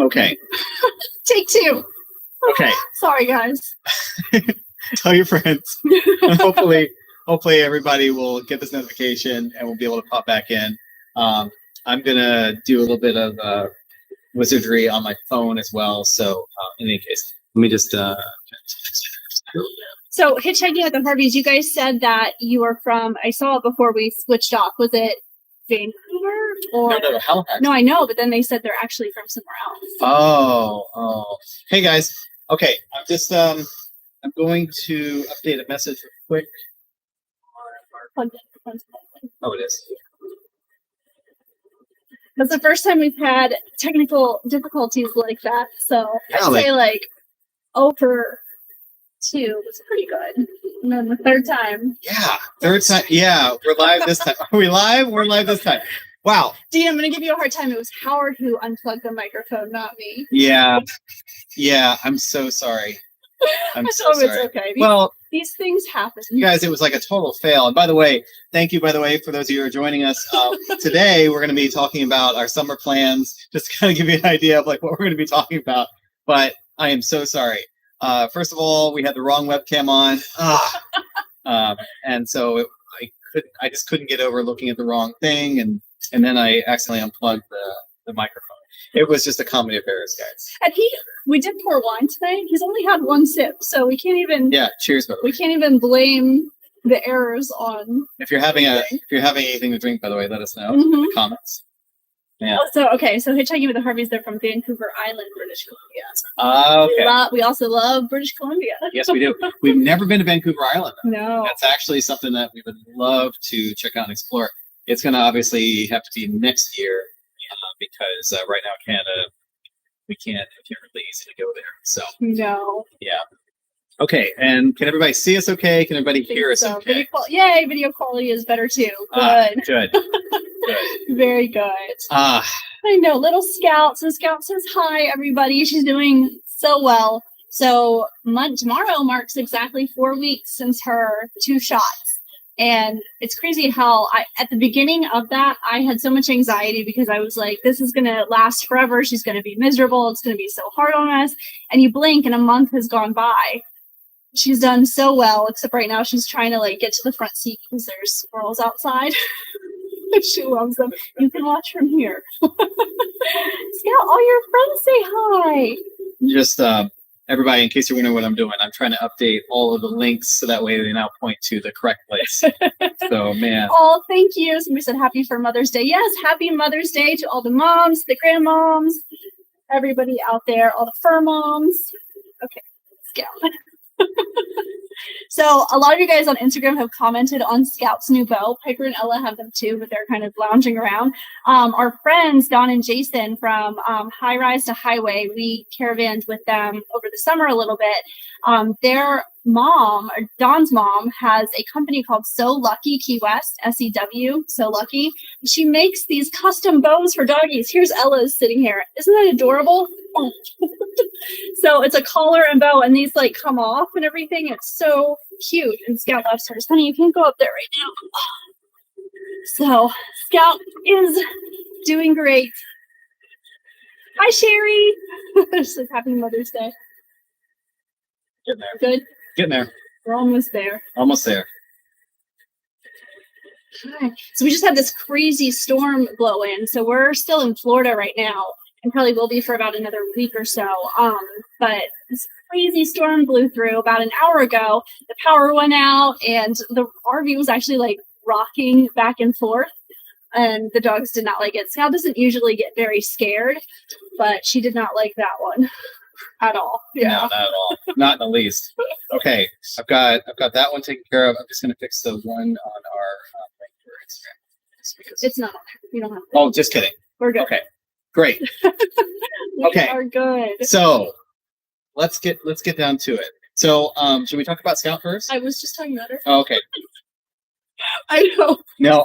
Okay. Take 2. Okay. Sorry, guys. Tell your friends. And hopefully everybody will get this notification and we'll be able to pop back in. I'm going to do a little bit of wizardry on my phone as well. So in any case, let me just... So hitchhiking at the Harveys, you guys said that you are from, I saw it before we switched off. Was it Vancouver? Or No, Halifax. No, I know, but then they said they're actually from somewhere else. Oh. Hey guys. Okay, I'm just I'm going to update a message real quick. Oh, it is. That's the first time we've had technical difficulties like that. So Yeah, I'd say like 0 for 2 was pretty good. And then the third time. Yeah, third time. Yeah, we're live this time. Are we live? We're live this time. Wow. Dean, I'm going to give you a hard time. It was Howard who unplugged the microphone, not me. Yeah, I'm so sorry. I'm so sorry. It's okay. These things happen. You guys, it was like a total fail. And by the way, thank you, for those of you who are joining us. Today, we're going to be talking about our summer plans, just to kind of give you an idea of like what we're going to be talking about. But I am so sorry. First of all, we had the wrong webcam on. And so I just couldn't get over looking at the wrong thing. And then I accidentally unplugged the microphone. It was just a comedy of errors, guys. And we did pour wine tonight. He's only had 1 sip, so we can't even. Yeah, cheers, by the way. We can't even blame the errors on. If you're having anything to drink, by the way, let us know in the comments. Yeah. So hitchhiking with the Harveys, they're from Vancouver Island, British Columbia. Okay. We also love British Columbia. Yes, we do. We've never been to Vancouver Island, though. No. That's actually something that we would love to check out and explore. It's going to obviously have to be next year because right now Canada, we can't. It's really easy to go there. So. No. Yeah. Okay, and can everybody see us okay? Can everybody hear us okay? Yay, video quality is better too. Good. Good. Very good. I know, little Scout. So Scout says hi, everybody. She's doing so well. So tomorrow marks exactly 4 weeks since her 2 shots. And it's crazy how at the beginning of that, I had so much anxiety because I was like, this is going to last forever. She's going to be miserable. It's going to be so hard on us. And you blink and a month has gone by. She's done so well, except right now she's trying to like get to the front seat because there's squirrels outside. She loves them. You can watch from here. Scout, all your friends say hi. Just everybody, in case you're wondering what I'm doing, I'm trying to update all of the links so that way they now point to the correct place. So, man. Oh, thank you. Somebody said happy for Mother's Day. Yes, happy Mother's Day to all the moms, the grandmoms, everybody out there, all the fur moms. Okay, Scout. So a lot of you guys on Instagram have commented on Scout's new bow. Piper and Ella have them too, but they're kind of lounging around. Our friends, Don and Jason from High Rise to Highway, we caravanned with them over the summer a little bit. Their mom, or Don's mom, has a company called So Lucky Key West, SEW, So Lucky. She makes these custom bows for doggies. Here's Ella's sitting here. Isn't that adorable? Oh. So it's a collar and bow, and these like come off and everything. It's so cute. And Scout loves hers. Honey, you can't go up there right now. So Scout is doing great. Hi, Sherry. She says happy Mother's Day. Getting there. Good. Getting there. We're almost there. Almost there. Hi. So we just had this crazy storm blow in. So we're still in Florida right now. And probably will be for about another week or so. But this crazy storm blew through about an hour ago. The power went out, and the RV was actually like rocking back and forth. And the dogs did not like it. Scout doesn't usually get very scared, but she did not like that one at all. Yeah, no, not at all. Not in the least. Okay, I've got that one taken care of. I'm just gonna fix the one on our Instagram. It's not. You don't have to. Oh, just kidding. We're good. Okay. Great. We are good. So let's get down to it. So should we talk about Scout first? I was just talking about her. Oh, okay. I know. No,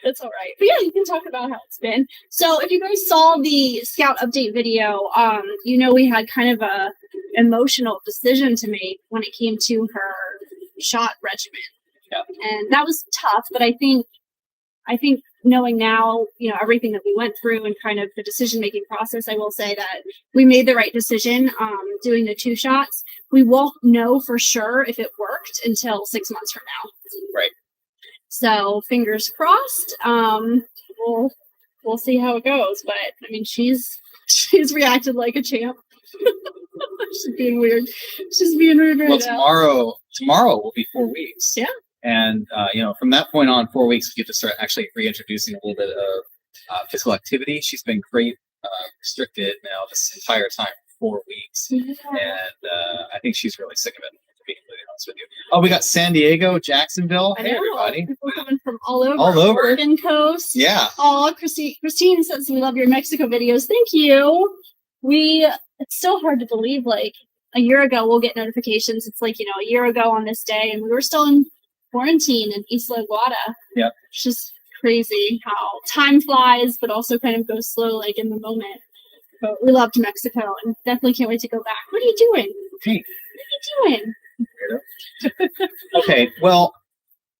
That's all right. But yeah, you can talk about how it's been. So if you guys saw the Scout update video, we had kind of a emotional decision to make when it came to her shot regimen. Yeah. And that was tough, but I think knowing now, everything that we went through and kind of the decision-making process, I will say that we made the right decision doing the 2 shots. We won't know for sure if it worked until 6 months from now. Right. So fingers crossed. We'll see how it goes. But I mean, she's reacted like a champ. She's being weird. She's being weird right now. Tomorrow will be 4 weeks. Yeah. And, from that point on, 4 weeks, we get to start actually reintroducing a little bit of physical activity. She's been great, restricted now this entire time, 4 weeks. Yeah. And I think she's really sick of it, to be completely honest with you. Oh, we got San Diego, Jacksonville. Hey, everybody. People coming from all over. All over. Oregon coast. Yeah. Oh, Christine says we love your Mexico videos. Thank you. It's so hard to believe, like, a year ago, we'll get notifications. It's like, a year ago on this day, and we were still in quarantine in Isla Guada. Yeah. It's just crazy how time flies, but also kind of goes slow, like in the moment. But we loved Mexico and definitely can't wait to go back. What are you doing? Hey. What are you doing? Okay, well,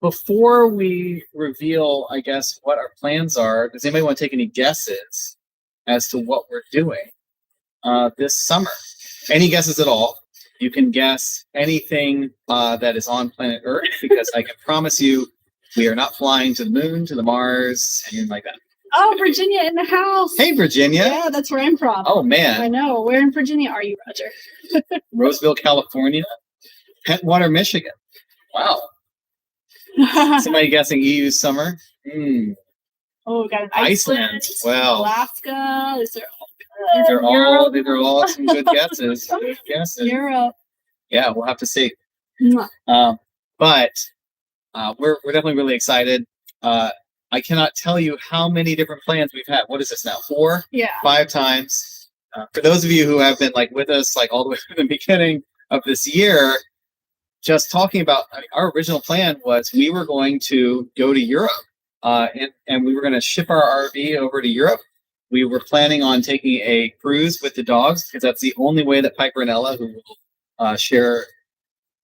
before we reveal, I guess, what our plans are, does anybody want to take any guesses as to what we're doing this summer? Any guesses at all? You can guess anything that is on planet Earth, because I can promise you we are not flying to the moon, to the Mars, anything like that. Oh, Virginia in the house. Hey, Virginia. Yeah, that's where I'm from. Oh, man. I know. Where in Virginia are you, Roger? Roseville, California. Pentwater, Michigan. Wow. Somebody guessing EU summer? Oh, we got an Iceland. Well, Alaska. These are all some good guesses. Good guesses. Europe. Yeah, we'll have to see. Mwah. But we're definitely really excited. I cannot tell you how many different plans we've had. What is this now? 4? Yeah. 5 times. For those of you who have been with us all the way from the beginning of this year, just talking about our original plan was we were going to go to Europe, and we were going to ship our RV over to Europe. We were planning on taking a cruise with the dogs, because that's the only way that Piper and Ella, who will share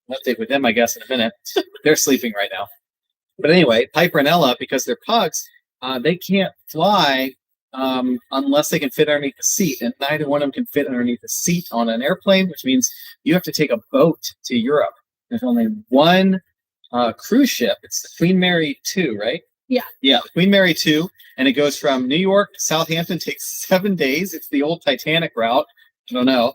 an update with them, I guess, in a minute. They're sleeping right now. But anyway, Piper and Ella, because they're pugs, they can't fly unless they can fit underneath the seat. And neither one of them can fit underneath the seat on an airplane, which means you have to take a boat to Europe. There's only one cruise ship. It's the Queen Mary 2, right? Yeah. Yeah, the Queen Mary 2. And it goes from New York to Southampton, takes 7 days. It's the old Titanic route. I don't know.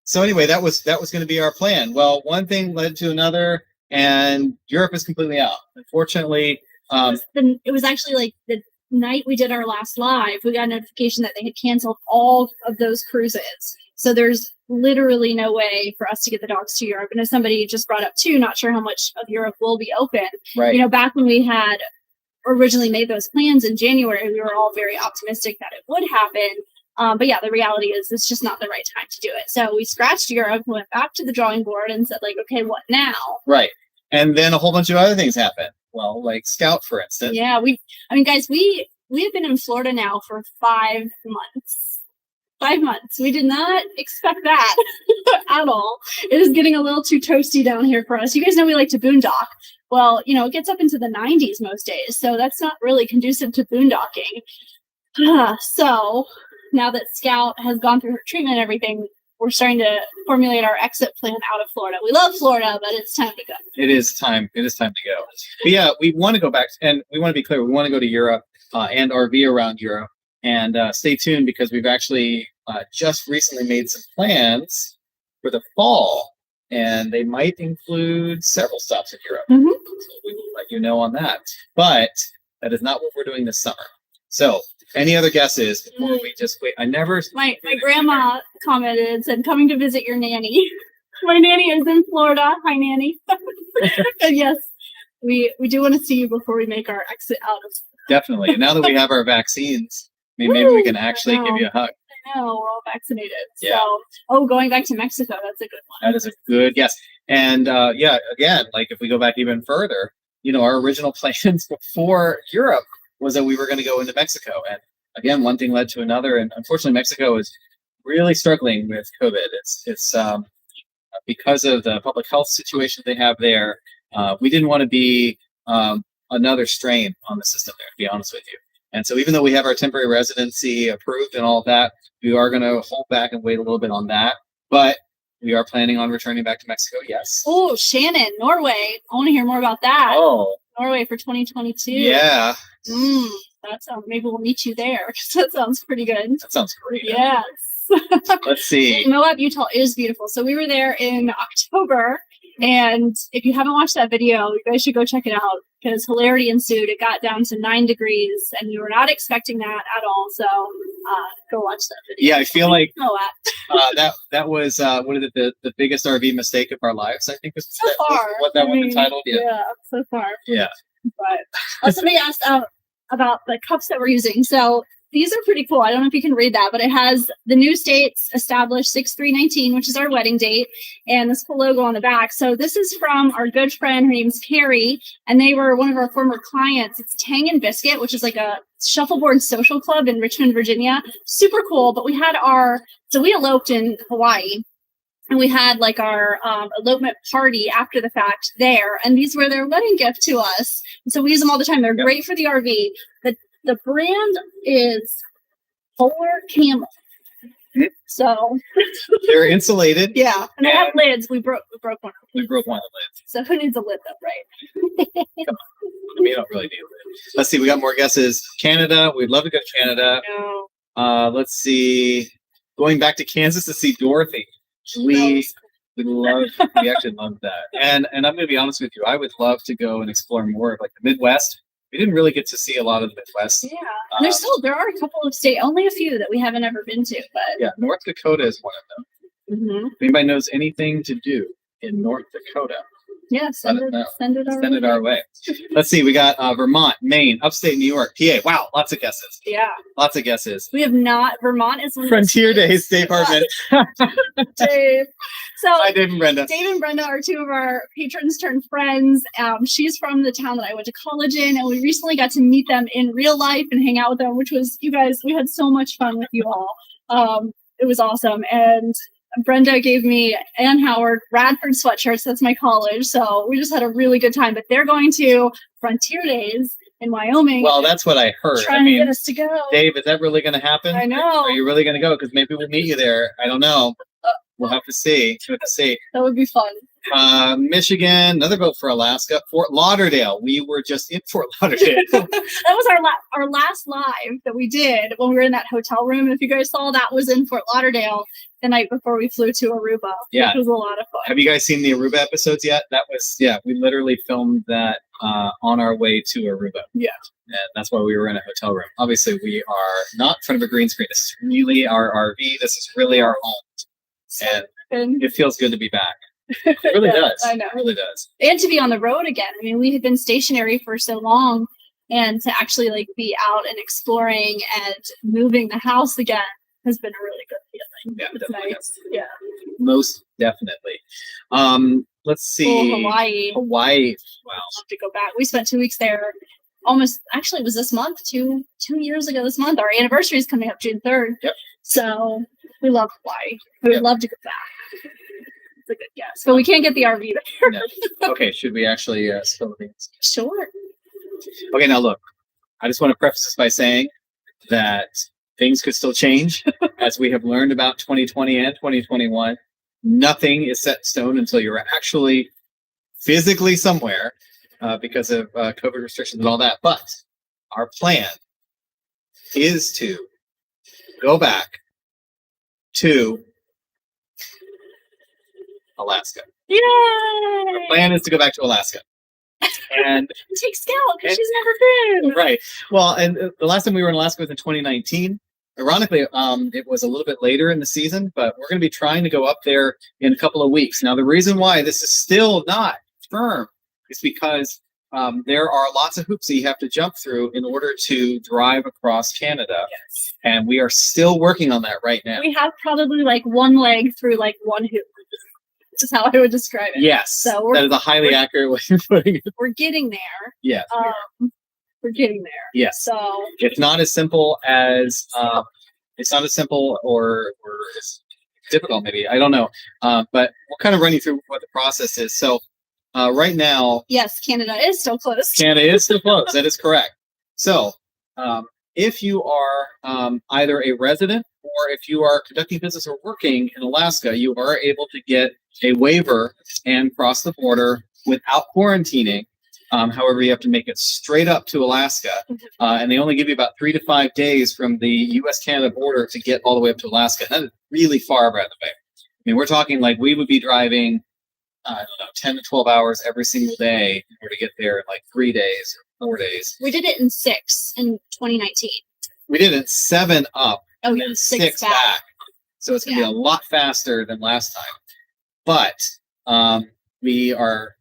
So anyway, that was going to be our plan. Well, one thing led to another, and Europe is completely out. Unfortunately, it was actually like the night we did our last live, we got a notification that they had canceled all of those cruises. So there's literally no way for us to get the dogs to Europe. And as somebody just brought up too, not sure how much of Europe will be open. right. Back when we had originally made those plans in January, we were all very optimistic that it would happen. But yeah, the reality is it's just not the right time to do it. So we scratched Europe, went back to the drawing board and said, okay, what now? Right. And then a whole bunch of other things happened. Well, like Scout, for instance. Yeah, guys, we have been in Florida now for 5 months. 5 months. We did not expect that at all. It is getting a little too toasty down here for us. You guys know we like to boondock. Well, it gets up into the 90s most days, so that's not really conducive to boondocking. So now that Scout has gone through her treatment and everything, we're starting to formulate our exit plan out of Florida. We love Florida, but it's time to go. It is time to go. But yeah, we want to go back, and we want to be clear. We want to go to Europe and RV around Europe. And stay tuned, because we've actually just recently made some plans for the fall, and they might include several stops in Europe. Mm-hmm. So we will let you know on that. But that is not what we're doing this summer. So any other guesses before we just wait? My grandma commented and said, coming to visit your nanny. My nanny is in Florida. Hi, nanny. And yes, we do want to see you before we make our exit out of. Definitely. And now that we have our vaccines, maybe we can actually give you a hug. I know, we're all vaccinated. Yeah. So, going back to Mexico, that's a good one. That is a good guess. And again, if we go back even further, our original plans before Europe was that we were going to go into Mexico. And again, one thing led to another. And unfortunately, Mexico is really struggling with COVID. It's because of the public health situation they have there. We didn't want to be another strain on the system there, to be honest with you. And so even though we have our temporary residency approved and all of that, we are going to hold back and wait a little bit on that. But we are planning on returning back to Mexico. Yes. Oh, Shannon, Norway. I want to hear more about that. Oh, Norway for 2022. yeah. That sounds. Maybe we'll meet you there because that sounds pretty good. That sounds great. Yes. Let's see. Moab, Utah is beautiful. So we were there in October, and if you haven't watched that video, you guys should go check it out because hilarity ensued. It got down to 9 degrees, and we were not expecting that at all. So go watch that video. Yeah, I feel like Moab. that was what is it, the biggest RV mistake of our lives, I think was So far. what that one entitled. Yeah, so far. Yeah. But somebody asked about the cups that we're using. So these are pretty cool. I don't know if you can read that, but it has the Newstates established 6/3/19, which is our wedding date, and this cool logo on the back. So this is from our good friend. Her name's Ferry, and they were one of our former clients. It's Tang and Biscuit, which is like a shuffleboard social club in Richmond, Virginia. Super cool. But we had we eloped in Hawaii. And we had like our elopement party after the fact there. And these were their wedding gift to us. And so we use them all the time. They're great for the RV. The brand is Polar Camel. So they're insulated. Yeah. And they have lids. We broke one. We broke one of the lids. So who needs a lid though, right? Come on. I mean, you don't really need a lid. Let's see. We got more guesses. Canada. We'd love to go to Canada. No. Let's see. Going back to Kansas to see Dorothy. We actually love that. And I'm going to be honest with you. I would love to go and explore more of like the Midwest. We didn't really get to see a lot of the Midwest. Yeah. There are a couple of states, only a few that we haven't ever been to, but yeah, North Dakota is one of them. Mm-hmm. If anybody knows anything to do in North Dakota, yeah, send it our way. Let's see. We got Vermont, Maine, upstate New York, PA. Wow, lots of guesses. Yeah, lots of guesses. We have not. Vermont is one Frontier Days, Dave Hartman. Dave. So hi, Dave and Brenda. Dave and Brenda are two of our patrons turned friends. She's from the town that I went to college in, and we recently got to meet them in real life and hang out with them, which was, you guys, we had so much fun with you all. It was awesome. And Brenda gave me Ann Howard Radford sweatshirts. That's my college. So we just had a really good time. But they're going to Frontier Days in Wyoming. Well, that's what I heard. Trying to get us to go. Dave, is that really going to happen? I know. Are you really going to go? Because maybe we'll meet you there. I don't know. We'll have to see. That would be fun. Michigan, another vote for Alaska. Fort Lauderdale. We were just in Fort Lauderdale. That was our last live that we did when we were in that hotel room. And if you guys saw, that was in Fort Lauderdale the night before we flew to Aruba. Yeah. It was a lot of fun. Have you guys seen the Aruba episodes yet? That was, we literally filmed that on our way to Aruba. Yeah. And that's why we were in a hotel room. Obviously, we are not in front of a green screen. This is really our RV. This is really our home. And it feels good to be back. It really does. I know. It really does. And to be on the road again. I mean, we had been stationary for so long, and to actually like be out and exploring and moving the house again has been a really good feeling. Yeah, it's definitely. nice. Yeah. Most definitely. Let's see. Hawaii. Wow. I'll have to go back. We spent 2 weeks there. Actually, it was this month, 2 years ago this month. Our anniversary is coming up June 3rd. Yep. So we love Hawaii. We would love to go back. It's a good guess. But we can't get the RV there. No. Okay, should we actually spill the beans? Sure. Okay, now look. I just want to preface this by saying that things could still change. As we have learned about 2020 and 2021, nothing is set in stone until you're actually physically somewhere because of COVID restrictions and all that. But our plan is to go back to Alaska. Yay! Our plan is to go back to Alaska. And take Scout because she's never been. Right. Well, and the last time we were in Alaska was in 2019. Ironically, it was a little bit later in the season, but we're going to be trying to go up there in a couple of weeks. Now, the reason why this is still not firm is because there are lots of hoops that you have to jump through in order to drive across Canada. Yes. And we are still working on that right now. We have probably like one leg through like one hoop. This is how I would describe it. Yes. So that is a highly accurate way of putting it. We're getting there. Yes. We're getting there. Yes. So it's not as simple as or as difficult maybe. I don't know. But we'll kind of run you through what the process is. So right now, Yes, Canada is still closed. Canada is still closed. That is correct. So, if you are either a resident or if you are conducting business or working in Alaska, you are able to get a waiver and cross the border without quarantining. However, you have to make it straight up to Alaska, and they only give you about 3 to 5 days from the U.S.-Canada border to get all the way up to Alaska. That is really far, by the way. I mean, we're talking like we would be driving, I don't know, 10 to 12 hours every single day in order to get there in like 3 days or 4 days. We did it in 6 in 2019. We did it 7 up Oh, and yeah, then 6 6 back. So it's going to be a lot faster than last time. But we are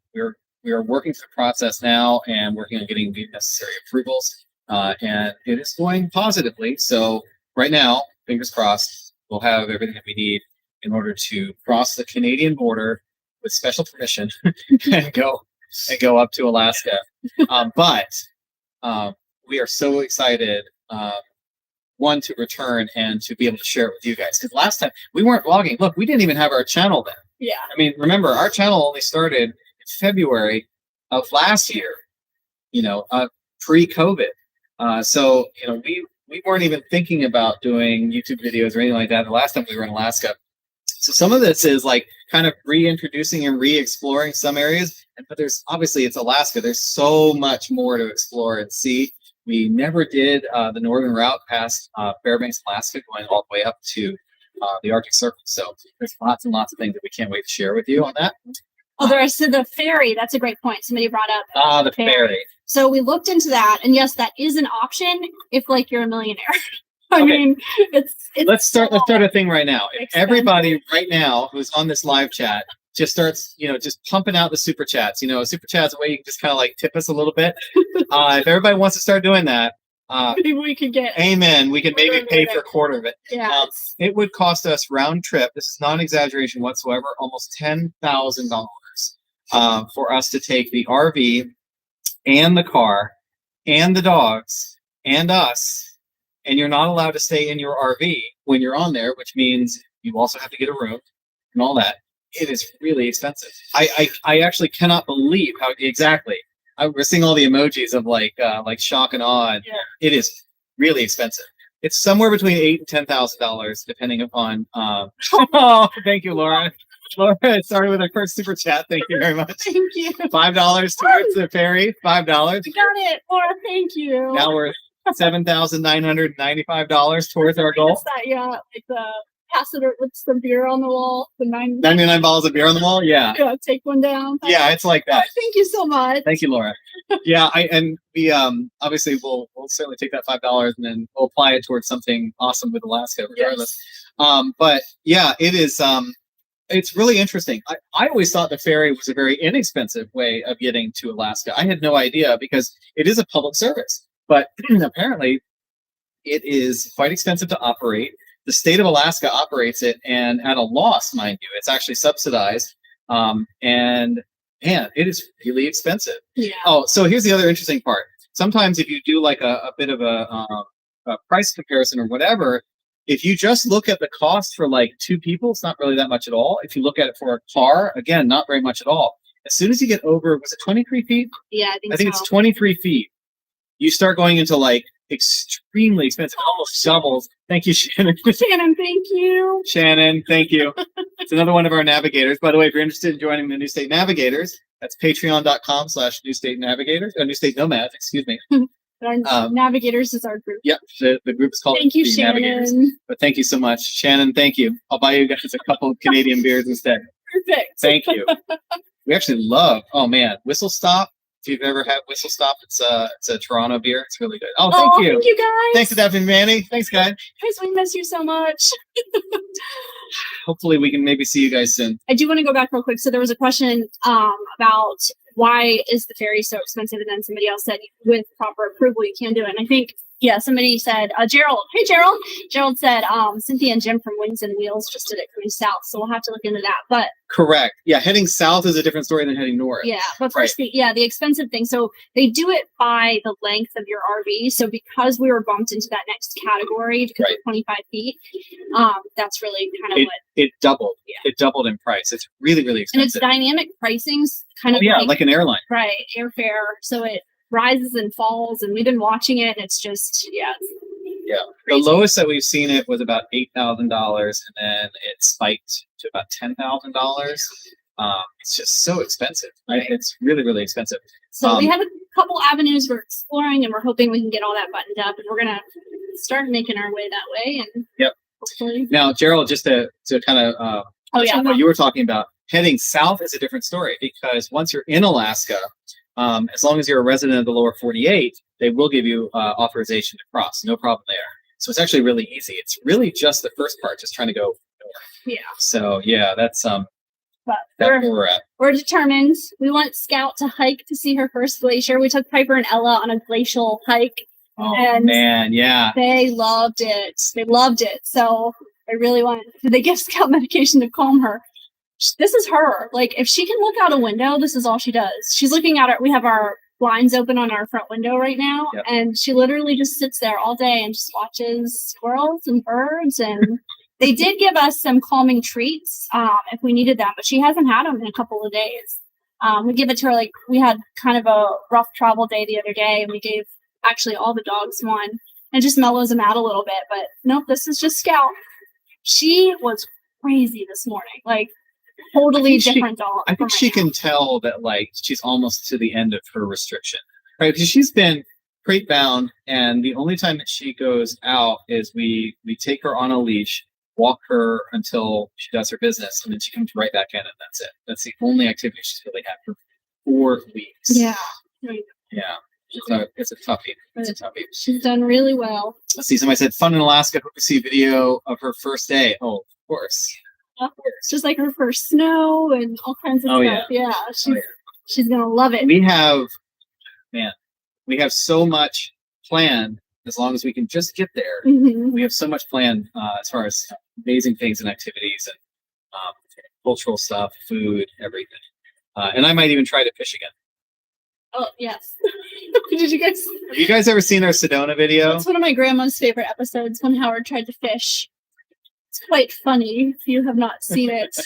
working through the process now and working on getting the necessary approvals. And it is going positively. So right now, fingers crossed, we'll have everything that we need in order to cross the Canadian border with special permission and go up to Alaska. But we are so excited, one, to return and to be able to share it with you guys. Because last time we weren't vlogging. Look, we didn't even have our channel then. Yeah. I mean, remember, our channel only started in February of last year, pre-COVID. So, we weren't even thinking about doing YouTube videos or anything like that the last time we were in Alaska. So some of this is like kind of reintroducing and re-exploring some areas, but there's obviously it's Alaska. There's so much more to explore and see. We never did the northern route past Fairbanks, Alaska, going all the way up to the Arctic Circle. So there's lots and lots of things that we can't wait to share with you on that. Oh, there's the ferry. That's a great point. Somebody brought up. The ferry. So we looked into that, and yes, that is an option if like you're a millionaire. I Okay. mean, it's Let's start a thing right now. If Expensive. everybody right now who's on this live chat just starts, just pumping out the super chats. Super chats a way you can just kind of like tip us a little bit. If everybody wants to start doing that, maybe we could get. amen. We can maybe pay for a quarter of it. Yeah. It would cost us round trip. This is not an exaggeration whatsoever. Almost $10,000 for us to take the RV and the car and the dogs and us. And you're not allowed to stay in your RV when you're on there, which means you also have to get a room and all that. It is really expensive. I actually cannot believe how exactly. We're seeing all the emojis of like shock and awe. And Yeah. It is really expensive. It's somewhere between $8,000 and $10,000 depending upon. Oh, thank you, Laura. Laura started with our first super chat. Thank you very much. Thank you. $5 towards the ferry. $5. We got it, Laura. Thank you. Now we're $7,995 towards our goal. What's that? Yeah, like the pass it. What's the beer on the wall? The 99 bottles of beer on the wall. Yeah. Yeah, take one down. Yeah, it's like that. Thank you so much. Thank you, Laura. Yeah, we obviously we'll certainly take that $5 and then we'll apply it towards something awesome with Alaska, regardless. Yes. But yeah, it is. It's really interesting. I always thought the ferry was a very inexpensive way of getting to Alaska. I had no idea because it is a public service, but apparently it is quite expensive to operate. The state of Alaska operates it, and at a loss, mind you. It's actually subsidized, and man, it is really expensive. Yeah. Oh, so here's the other interesting part. Sometimes if you do like a bit of a price comparison or whatever, if you just look at the cost for like 2 people, it's not really that much at all. If you look at it for a car, again, not very much at all. As soon as you get over, was it 23 feet? Yeah, I think it's 23 feet. You start going into like extremely expensive, almost doubles. Thank you, Shannon. Shannon, thank you. Shannon, thank you. It's another one of our navigators. By the way, if you're interested in joining the New State Navigators, that's patreon.com/New State Navigators, New State Nomads, excuse me. Our Navigators is our group. Yep, the group is called Thank you, the Navigators. Shannon. But thank you so much. Shannon, thank you. I'll buy you guys a couple of Canadian beers instead. Perfect. Thank you. We actually love, oh man, Whistle Stop. If you've ever had Whistle Stop, it's a Toronto beer. It's really good. Oh, thank you. Thank you, guys. Thanks to Daphne Manny. Thanks, guys. Guys, we miss you so much. Hopefully we can maybe see you guys soon. I do want to go back real quick. So there was a question about why is the ferry so expensive, and then somebody else said with proper approval you can do it. And I think Yeah, somebody said, Gerald. Hey, Gerald. Gerald said, Cynthia and Jim from Wings and Wheels just did it coming south, so we'll have to look into that. But correct. Yeah, heading south is a different story than heading north. yeah, but first, the expensive thing. So they do it by the length of your RV. So because we were bumped into that next category because of 25 feet, that's really kind of what it doubled. Yeah. It doubled in price. It's really, really expensive. And it's dynamic pricing's kind of like an airline, right? Airfare. So it rises and falls, and we've been watching it. And it's just the lowest that we've seen it was about $8,000, and then it spiked to about $10,000. It's just so expensive. Right? It's really, really expensive. So we have a couple avenues we're exploring, and we're hoping we can get all that buttoned up, and we're gonna start making our way that way. And hopefully. Now, Gerald, just to kind of what you were talking about, heading south is a different story, because once you're in Alaska, as long as you're a resident of the lower 48, they will give you authorization to cross. No problem there. So it's actually really easy. It's really just the first part, just trying to go north. Yeah. So that's but that's where we're at. We're determined. We want Scout to hike to see her first glacier. We took Piper and Ella on a glacial hike. Oh, and man, yeah. They loved it. So I really wanted, they give Scout medication to calm her. This is her. Like, if she can look out a window, this is all she does. She's looking at we have our blinds open on our front window right now, and she literally just sits there all day and just watches squirrels and birds. And they did give us some calming treats if we needed them, but she hasn't had them in a couple of days. We give it to her, we had kind of a rough travel day the other day, and we gave actually all the dogs one, and it just mellows them out a little bit. But nope, this is just Scout. She was crazy this morning, totally different dog. I think she can tell that she's almost to the end of her restriction, right? Because she's been crate bound, and the only time that she goes out is we take her on a leash, walk her until she does her business, and then she comes right back in, and that's it. That's the only activity she's really had for 4 weeks. Yeah. Yeah. It's a toughie. She's done really well. Let's see. Somebody said, "Fun in Alaska. Hope to see a video of her first day." Oh, of course. It's just like her first snow and all kinds of stuff. Yeah, she's gonna love it. We have so much planned. As long as we can just get there, we have so much planned as far as amazing things and activities and cultural stuff, food, everything. And I might even try to fish again. Oh yes. Did you guys? Have you guys ever seen our Sedona video? It's one of my grandma's favorite episodes when Howard tried to fish. It's quite funny if you have not seen it.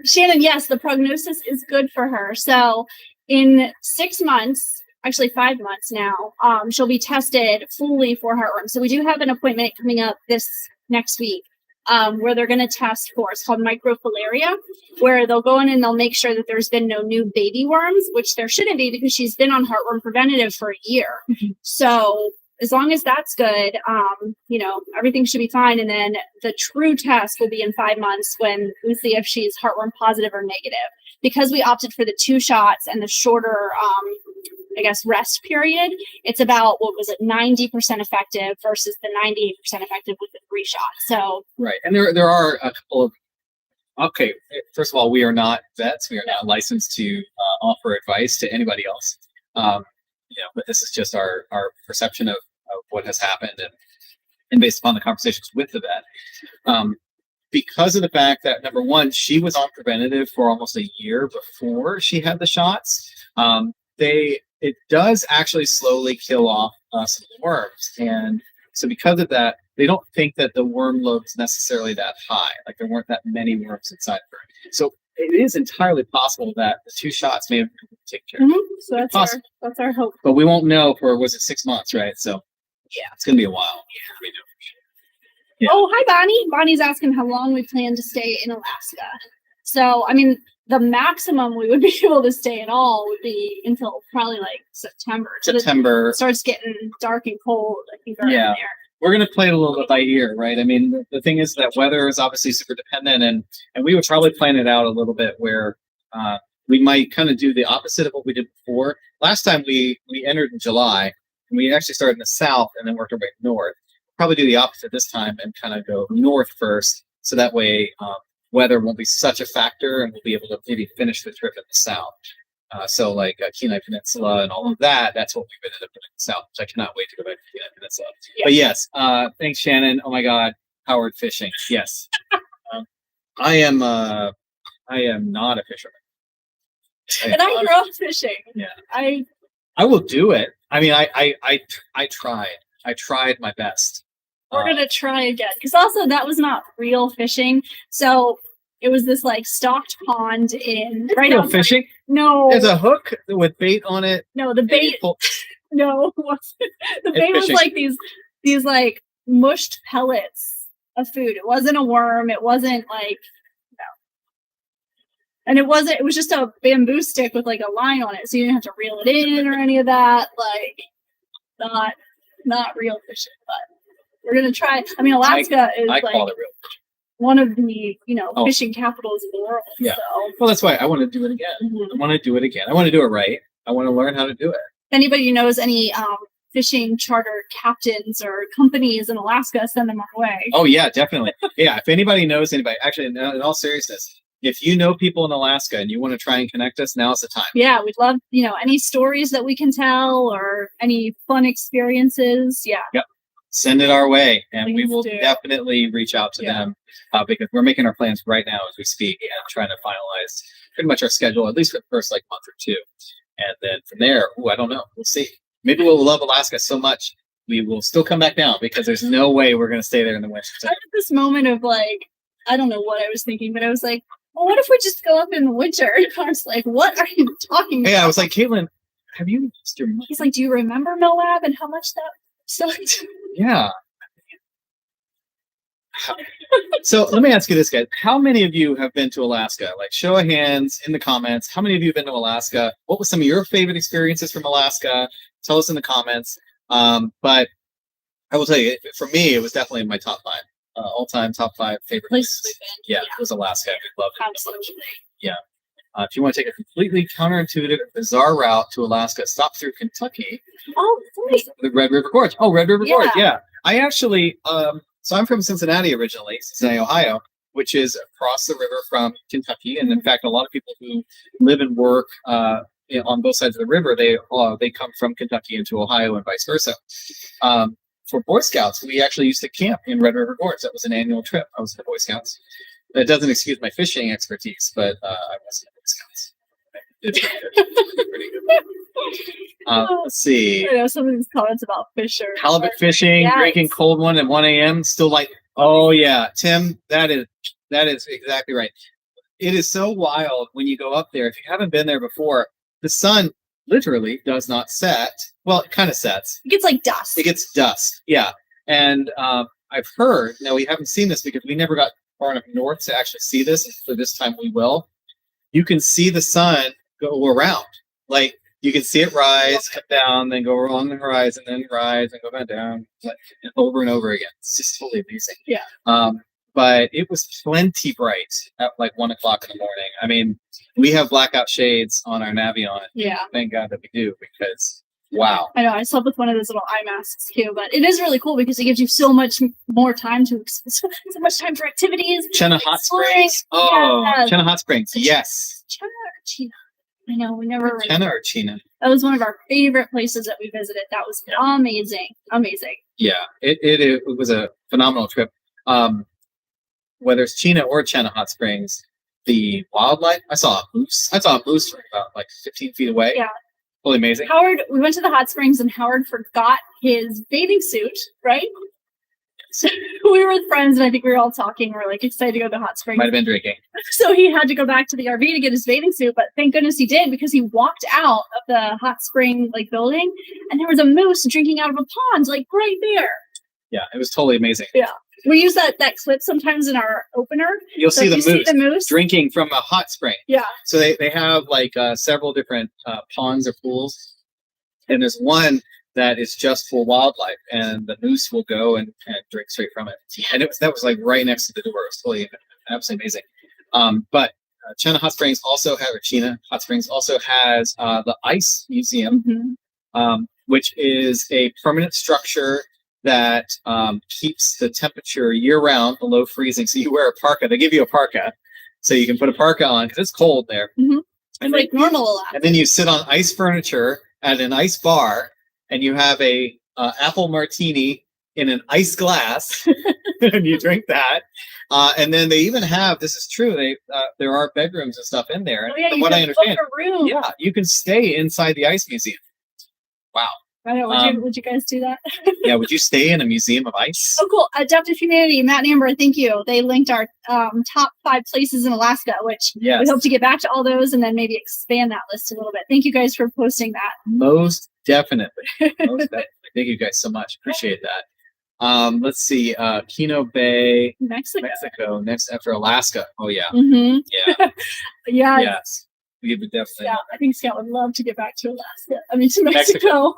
Shannon, yes, the prognosis is good for her. So in 6 months, actually 5 months now, she'll be tested fully for heartworm. So we do have an appointment coming up this next week where they're going to test for, it's called microfilaria, where they'll go in and they'll make sure that there's been no new baby worms, which there shouldn't be because she's been on heartworm preventative for a year. So as long as that's good, everything should be fine. And then the true test will be in 5 months when we see if she's heartworm positive or negative. Because we opted for the 2 shots and the shorter, rest period, it's about, 90% effective versus the 98% effective with the 3 shots. So right. And there are a couple of, first of all, we are not vets. We are not licensed to offer advice to anybody else. But this is just our perception of what has happened and based upon the conversations with the vet. Because of the fact that, number one, she was on preventative for almost a year before she had the shots, it does actually slowly kill off some worms. And so because of that, they don't think that the worm load's necessarily that high. There weren't that many worms inside of her. So it is entirely possible that the 2 shots may have taken care of it. So that's our hope. But we won't know for, 6 months, right? So it's going to be a while. Yeah. Oh, hi, Bonnie. Bonnie's asking how long we plan to stay in Alaska. So, the maximum we would be able to stay at all would be until probably September. September. It starts getting dark and cold, I think, around there. We're going to play it a little bit by ear, right? The thing is that weather is obviously super dependent, and we would probably plan it out a little bit where we might kind of do the opposite of what we did before. Last time we entered in July, and we actually started in the south and then worked our way north. Probably do the opposite this time and kind of go north first, so that way weather won't be such a factor, and we'll be able to maybe finish the trip in the south. So like Kenai Peninsula and all of that, that's what we've ended up doing in the South, which I cannot wait to go back to Kenai Peninsula. Yeah. But yes, thanks Shannon. Oh my God, Howard fishing. Yes. I am not a fisherman. And I grew up fishing. Yeah. I will do it. I mean, I tried. I tried my best. We're gonna try again because also that was not real fishing. So it was this like stocked pond in right real outside. Fishing. No, there's a hook with bait on it. No, the bait. No, the bait was like these like mushed pellets of food. It wasn't a worm. It wasn't like and it wasn't. It was just a bamboo stick with like a line on it, so you didn't have to reel it in or any of that. Like not real fishing, but we're gonna try. I mean, Alaska is I like call it real fishing. One of the fishing capitals of the world. Yeah. So. Well, that's why I want to do it again. Mm-hmm. I want to do it again. I want to do it right. I want to learn how to do it. If anybody knows any fishing charter captains or companies in Alaska, send them our way. Oh yeah, definitely. Yeah, if anybody knows anybody, actually, in all seriousness, if you know people in Alaska and you want to try and connect us, now's the time. Yeah, we'd love any stories that we can tell or any fun experiences. Yeah. Yep. Send it our way, and Please we will do. definitely reach out to them because we're making our plans right now as we speak and trying to finalize pretty much our schedule, at least for the first month or two. And then from there, I don't know. We'll see. Maybe we'll love Alaska so much we will still come back down because there's no way we're going to stay there in the winter. I had this moment of I don't know what I was thinking, but I was like, well, what if we just go up in the winter? And I was like, what are you talking about? Yeah, I was like, Caitlin, have you lost your mind? He's like, do you remember Moab and how much that sucked? Yeah. So let me ask you this, guys. How many of you have been to Alaska? Like, show of hands in the comments. How many of you have been to Alaska? What were some of your favorite experiences from Alaska? Tell us in the comments. But I will tell you, for me, it was definitely in my top 5. All-time top 5 favorite places. Yeah, it was Alaska. We loved it. Absolutely. Yeah. If you want to take a completely counterintuitive, bizarre route to Alaska, stop through Kentucky. Oh, nice. The Red River Gorge. Oh, Red River Gorge. Yeah. I actually, so I'm from Cincinnati originally, Cincinnati, Ohio, which is across the river from Kentucky. And in fact, a lot of people who live and work on both sides of the river, they come from Kentucky into Ohio and vice versa. For Boy Scouts, we actually used to camp in Red River Gorge. That was an annual trip. I was in the Boy Scouts. That doesn't excuse my fishing expertise, but I was in the Boy Scouts. It's pretty good. Let's see. I know some of these comments about Fisher. Halibut fishing, Yes. drinking cold one at 1 a.m. Still like, oh yeah, Tim, that is exactly right. It is so wild when you go up there. If you haven't been there before, the sun literally does not set. Well, it kind of sets. It gets like dusk. It gets dusk, yeah. And I've heard, now we haven't seen this because we never got far enough north to actually see this. For this time we will. You can see the sun go around. Like, you can see it rise, come down, then go along the horizon, then rise and go back down, and over and over again. It's just totally amazing. Yeah. But it was plenty bright at 1 o'clock in the morning. I mean, we have blackout shades on our Navion. Yeah. Thank God that we do, because wow. I know. I slept with one of those little eye masks too, but it is really cool because it gives you so much more time so much time for activities. Chenna Hot Springs. Oh, yes. Chenna Hot Springs. Yes. Chenna or Chena? I know. We never. Chenna or Chena? That was one of our favorite places that we visited. That was amazing. Amazing. Yeah. It was a phenomenal trip. Whether it's Chena or Chenna Hot Springs, the wildlife. I saw a moose. From about 15 feet away. Yeah. Totally amazing. Howard, we went to the hot springs and Howard forgot his bathing suit, right? So we were with friends and I think we were all talking. We're excited to go to the hot springs. Might have been drinking. So he had to go back to the RV to get his bathing suit, but thank goodness he did because he walked out of the hot spring building and there was a moose drinking out of a pond right there. Yeah, it was totally amazing. Yeah. We use that clip sometimes in our opener. You'll see the moose drinking from a hot spring. Yeah. So they have several different ponds or pools, and there's one that is just for wildlife, and the moose will go and drink straight from it. And that was right next to the door. It was totally absolutely amazing. But Chenna Hot Springs also has the Ice Museum, which is a permanent structure that keeps the temperature year-round below freezing. So you wear a parka. They give you a parka, so you can put a parka on because it's cold there. It's like normal Alaska. And then you sit on ice furniture at an ice bar, and you have a apple martini in an ice glass, and you drink that. And then they even have, this is true, there are bedrooms and stuff in there. Oh, yeah, From you what can I understand, book a room. yeah, you can stay inside the ice museum. Wow. I know. Would you guys do that? Yeah, would you stay in a museum of ice? Oh, cool. Adaptive Humanity, Matt and Amber, thank you. They linked our top 5 places in Alaska, which Yes. we hope to get back to all those and then maybe expand that list a little bit. Thank you guys for posting that. Most definitely. Most definitely. Thank you guys so much. Appreciate that. Let's see. Kino Bay, Mexico, next after Alaska. Oh, yeah. Mm-hmm. Yeah. Yeah. Yes. We would definitely. Yeah, I think Scott would love to get back to Alaska. I mean, to Mexico.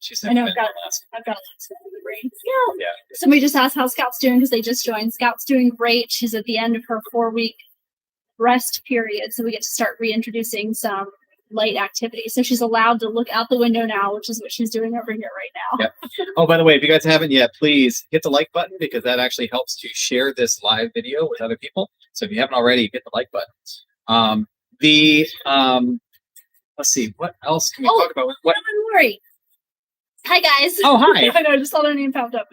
She's I know, never I've been got to Alaska. Alaska in the brain. Scout. Yeah. Somebody just asked how Scout's doing because they just joined. Scout's doing great. She's at the end of her 4-week rest period, so we get to start reintroducing some light activities. So she's allowed to look out the window now, which is what she's doing over here right now. Yep. Oh, by the way, if you guys haven't yet, please hit the like button because that actually helps to share this live video with other people. So if you haven't already, hit the like button. Let's see, what else can we talk about? What? Don't worry. Hi, guys. Oh, hi. I know, I just saw their name popped up.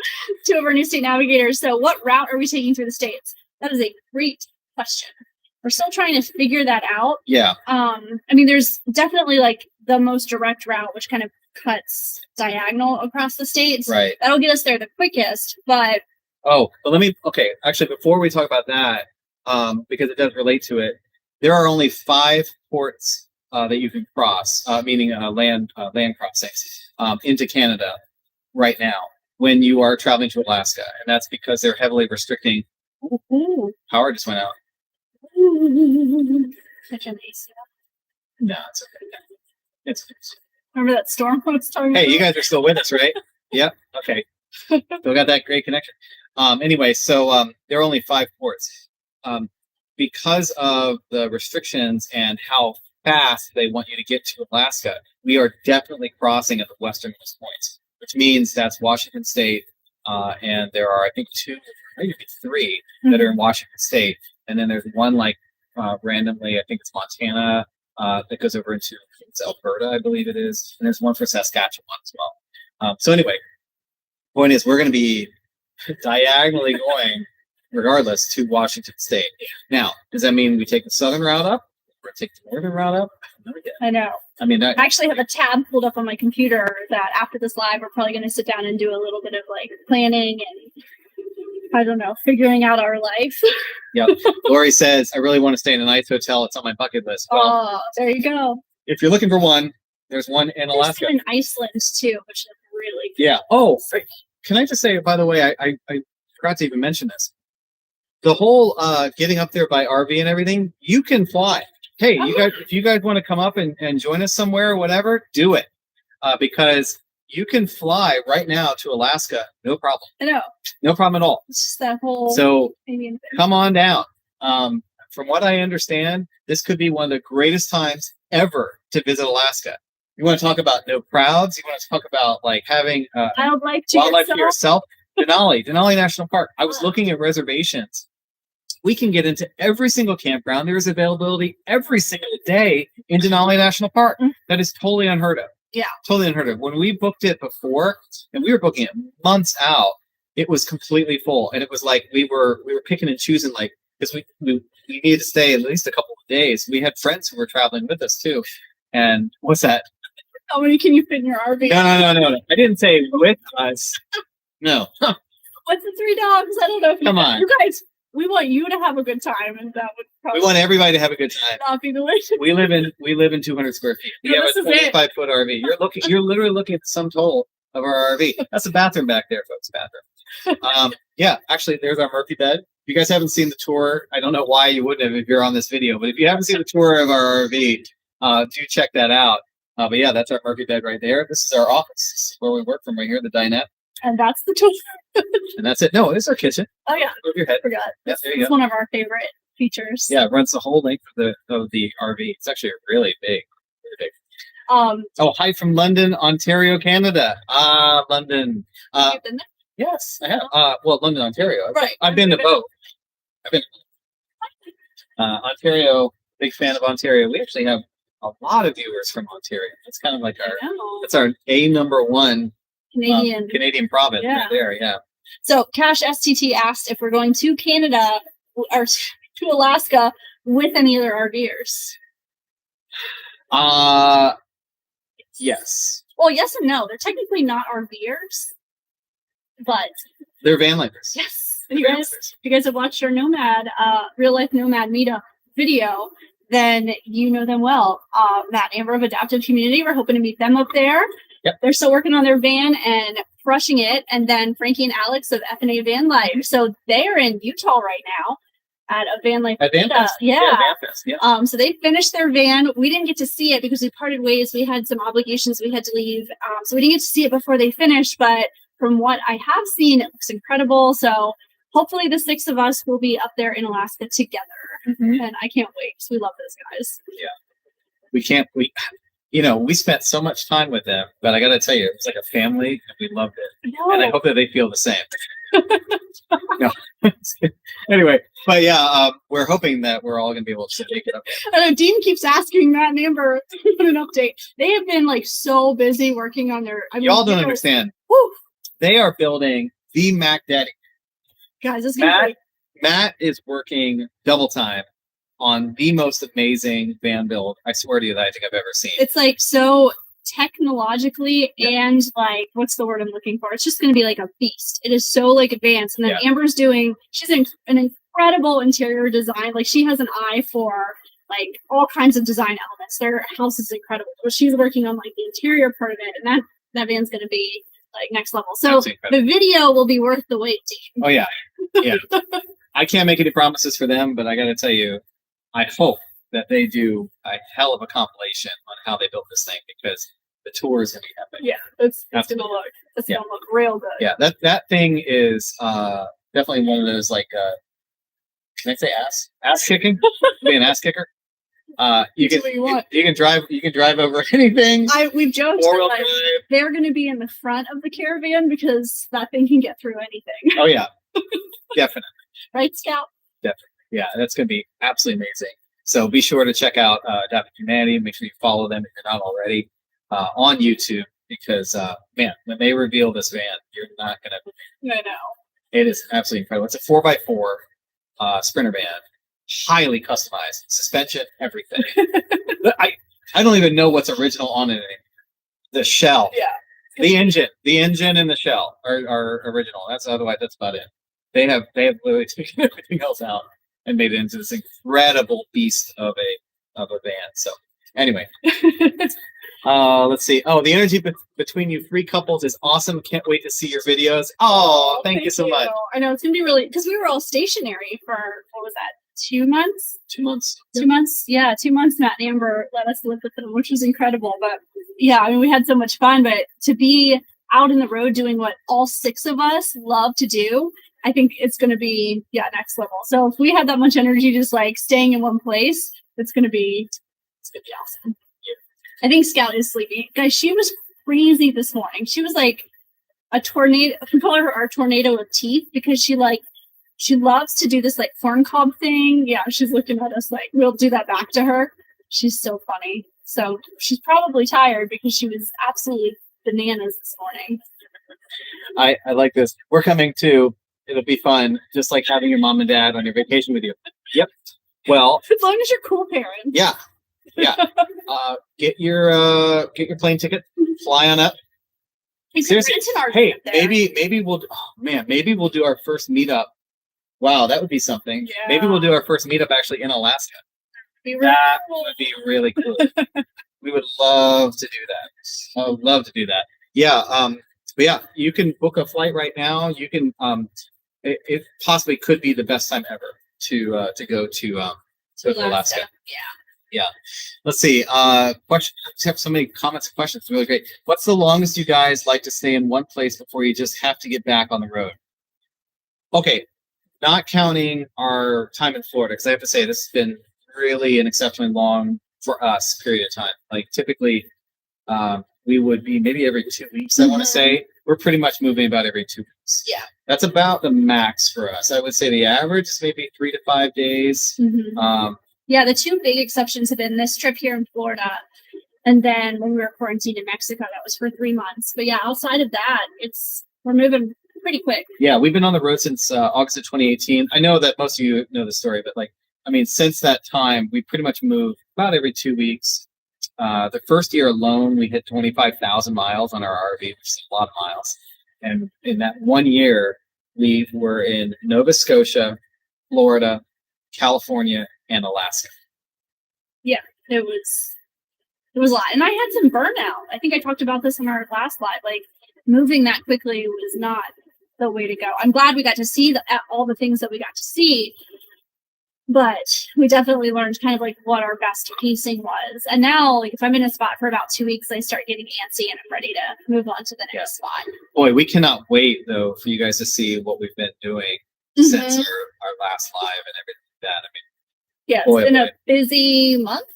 2 of our new state navigators. So what route are we taking through the states? That is a great question. We're still trying to figure that out. Yeah. I mean, there's definitely like the most direct route, which kind of cuts diagonal across the states. Right. That'll get us there the quickest, but... Oh, but actually, before we talk about that, because it does relate to it, there are only 5 ports that you can cross, meaning land crossings, into Canada right now when you are traveling to Alaska. And that's because they're heavily restricting. Power just went out. Such an AC. No, it's okay. It's Remember that storm I was talking Hey, about? you guys are still with us, right? Yep. Okay. Still got that great connection. Anyway, so there are only 5 ports. Because of the restrictions and how fast they want you to get to Alaska, we are definitely crossing at the westernmost points, which means that's Washington State, and there are, I think, 2, maybe 3 that are in Washington State, and then there's one randomly, I think it's Montana, that goes over into Alberta, I believe it is, and there's one for Saskatchewan as well. So anyway, point is we're going to be diagonally going, regardless, to Washington State. Now, does that mean we take the southern route up? We're going to take the northern route up? I know. I mean, I actually have a tab pulled up on my computer that after this live, we're probably going to sit down and do a little bit of like planning and, I don't know, figuring out our life. Yep. Lori says, I really want to stay in a nice hotel. It's on my bucket list. Well, Oh, there you go. if you're looking for one, there's one in There's Alaska. some in Iceland too, which is really good. Yeah. Oh, can I just say, by the way, I forgot to even mention this. The whole getting up there by RV and everything, you can fly. Hey, you guys, if you guys want to come up and join us somewhere or whatever, do it. Because you can fly right now to Alaska, no problem. I know. No problem at all. It's just that whole So Canadian thing. come on down. From what I understand, this could be one of the greatest times ever to visit Alaska. You want to talk about no crowds? You want to talk about like having Wildlife wildlife to yourself. yourself? Denali National Park. I was looking at reservations. We can get into every single campground. There is availability every single day in Denali National Park. That is totally unheard of. Yeah. Totally unheard of. When we booked it before, and we were booking it months out, it was completely full. And it was like we were picking and choosing, like, because we needed to stay at least a couple of days. We had friends who were traveling with us too. And what's that? How many can you fit in your RV? No. I didn't say with us. No. What's the 3 dogs? I don't know. If Come on. You guys, we want you to have a good time, and that would probably We want everybody to have a good time. not be the way. We live in 200 square feet. We No, have this a is it. 25-foot RV. You're literally looking at the sum total of our RV. That's a bathroom back there, folks. Bathroom. Yeah, actually, there's our Murphy bed. If you guys haven't seen the tour, I don't know why you wouldn't have if you're on this video, but if you haven't seen the tour of our RV, do check that out. But yeah, that's our Murphy bed right there. This is our office. This is where we work from right here, the dinette. And that's the tool. And that's it. No, this is our kitchen. Oh yeah, Move your head. forgot. Yeah, there you It's go. one of our favorite features. Yeah, it runs the whole length of the RV. It's actually really big. Really big. Oh, hi from London, Ontario, Canada. London. You've been there? Yes, I have. Well, London, Ontario. Right. I've been to both. Ontario, big fan of Ontario. We actually have a lot of viewers from Ontario. It's kind of like I know. that's our number one Canadian. province Yeah. right there. Yeah. So Cash STT asked if we're going to Canada or to Alaska with any other RVers. Yes. Well, yes and no. They're technically not RVers, but They're van lifers. yes. They're You van guys, lifers. if you guys have watched our Nomad, real life Nomad meetup video, then you know them well. Matt and Amber of Adaptive Community. We're hoping to meet them up there. Yep. They're still working on their van and crushing it. And then Frankie and Alex of F&A Van Life. So they're in Utah right now at a van life. At Van meetup. Fest. Yeah. Van Fest. Yeah. So they finished their van. We didn't get to see it because we parted ways. We had some obligations we had to leave. So we didn't get to see it before they finished. But from what I have seen, it looks incredible. So hopefully the 6 of us will be up there in Alaska together. And I can't wait because we love those guys. Yeah. We spent so much time with them, but I got to tell you, it was like a family and we loved it. And I hope that they feel the same. No. Anyway, but yeah, we're hoping that we're all going to be able to make it up there. I know Dean keeps asking Matt and Amber for an update. They have been like so busy working on their. Y'all don't understand. Woo, They are building the Mac Daddy. guys, it's gonna be. Matt is working double time on the most amazing van build, I swear to you, that I think I've ever seen. It's like so technologically and like what's the word I'm looking for? It's just gonna be like a beast. It is so like advanced. And then Amber's she's in an incredible interior design. Like she has an eye for like all kinds of design elements. Their house is incredible. But she's working on like the interior part of it, and that van's gonna be like next level. So the video will be worth the wait, Dean. Oh yeah. Yeah. I can't make any promises for them, but I got to tell you, I hope that they do a hell of a compilation on how they built this thing because the tour is going to be epic. Yeah, it's gonna look real good. Yeah, that thing is definitely one of those like can I say ass kicking? Be an ass kicker. You can drive over anything. We've joked Four-wheel that drive. they're going to be in the front of the caravan because that thing can get through anything. Oh yeah, definitely. Right, Scout? Definitely. Yeah, that's going to be absolutely amazing. So be sure to check out Adaptive Humanity. Make sure you follow them if you're not already on YouTube because, man, when they reveal this van, you're not going to. I know. It is absolutely incredible. It's a 4x4 Sprinter van, highly customized, suspension, everything. I don't even know what's original on it anymore. The shell. Yeah. The engine and the shell are original. That's about it. They have literally taken everything else out and made it into this incredible beast of a van. So anyway, let's see. Oh, the energy between you 3 couples is awesome. Can't wait to see your videos. Oh, thank you so much. I know it's gonna be really because we were all stationary for what was that? 2 months? 2 months. 2 months. Yeah, 2 months. Matt and Amber let us live with them, which was incredible. But yeah, I mean, we had so much fun. But to be out in the road doing what all 6 of us love to do, I think it's going to be next level. So if we had that much energy just like staying in one place, it's gonna be awesome. Yeah. I think Scout is sleeping. Guys, she was crazy this morning. She was like a tornado. We call her our tornado of teeth because she loves to do this like corn cob thing. Yeah, she's looking at us like we'll do that back to her. She's so funny. So she's probably tired because she was absolutely bananas this morning. I like this. We're coming too. It'll be fun, just like having your mom and dad on your vacation with you. Yep. Well, as long as you're cool parents. Yeah. Get your plane ticket. Fly on up. Seriously. Hey, maybe we'll do our first meetup. Wow, that would be something. Yeah. Maybe we'll do our first meetup actually in Alaska. That would be really cool. We would love to do that. I would love to do that. Yeah. But yeah, you can book a flight right now. You can. It possibly could be the best time ever to go to Alaska. Yeah. Let's see. Question. I just have so many comments and questions. It's really great. What's the longest you guys like to stay in one place before you just have to get back on the road? Okay, not counting our time in Florida, because I have to say this has been really an exceptionally long for us period of time. Like typically, we would be maybe every 2 weeks. I want to say we're pretty much moving about every 2 weeks. Yeah, that's about the max for us. I would say the average is maybe 3 to 5 days. Yeah, the two big exceptions have been this trip here in Florida, and then when we were quarantined in Mexico, that was for 3 months. But yeah, outside of that, we're moving pretty quick. Yeah, we've been on the road since August of 2018. I know that most of you know the story, but since that time, we pretty much moved about every 2 weeks. The first year alone, we hit 25,000 miles on our RV, which is a lot of miles. And in that 1 year, we were in Nova Scotia, Florida, California, and Alaska. Yeah, it was a lot. And I had some burnout. I think I talked about this in our last live. Like, moving that quickly was not the way to go. I'm glad we got to see all the things that we got to see, but we definitely learned kind of like what our best pacing was. And now, like, if I'm in a spot for about 2 weeks, I start getting antsy and I'm ready to move on to the next spot. Boy, we cannot wait though for you guys to see what we've been doing since our last live and everything like that. I mean, yeah, it's been a busy month.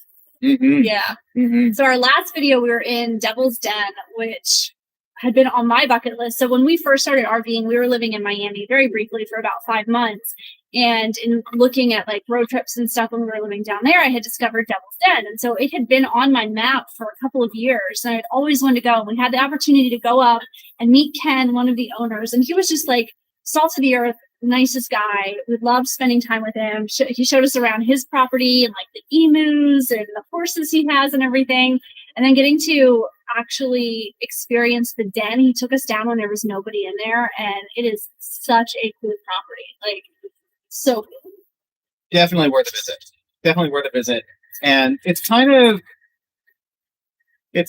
Mm-hmm. Yeah. Mm-hmm. So our last video, we were in Devil's Den, which had been on my bucket list. So when we first started RVing, we were living in Miami very briefly for about 5 months. And in looking at like road trips and stuff when we were living down there, I had discovered Devil's Den. And so it had been on my map for a couple of years. And I'd always wanted to go. And we had the opportunity to go up and meet Ken, one of the owners. And he was just like salt of the earth, nicest guy. We loved spending time with him. He showed us around his property and like the emus and the horses he has and everything. And then getting to actually experience the den. He took us down when there was nobody in there, and it is such a cool property. Like, so cool. Definitely worth a visit. Definitely worth a visit. And it's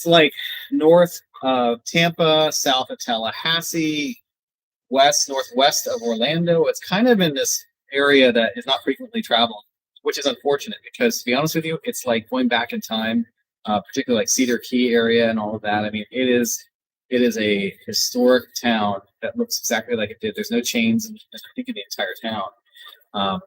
like north of Tampa, south of Tallahassee, northwest of Orlando. It's kind of in this area that is not frequently traveled, which is unfortunate because, to be honest with you, it's like going back in time, particularly like Cedar Key area and all of that. I mean, it is a historic town that looks exactly like it did. There's no chains in the entire town.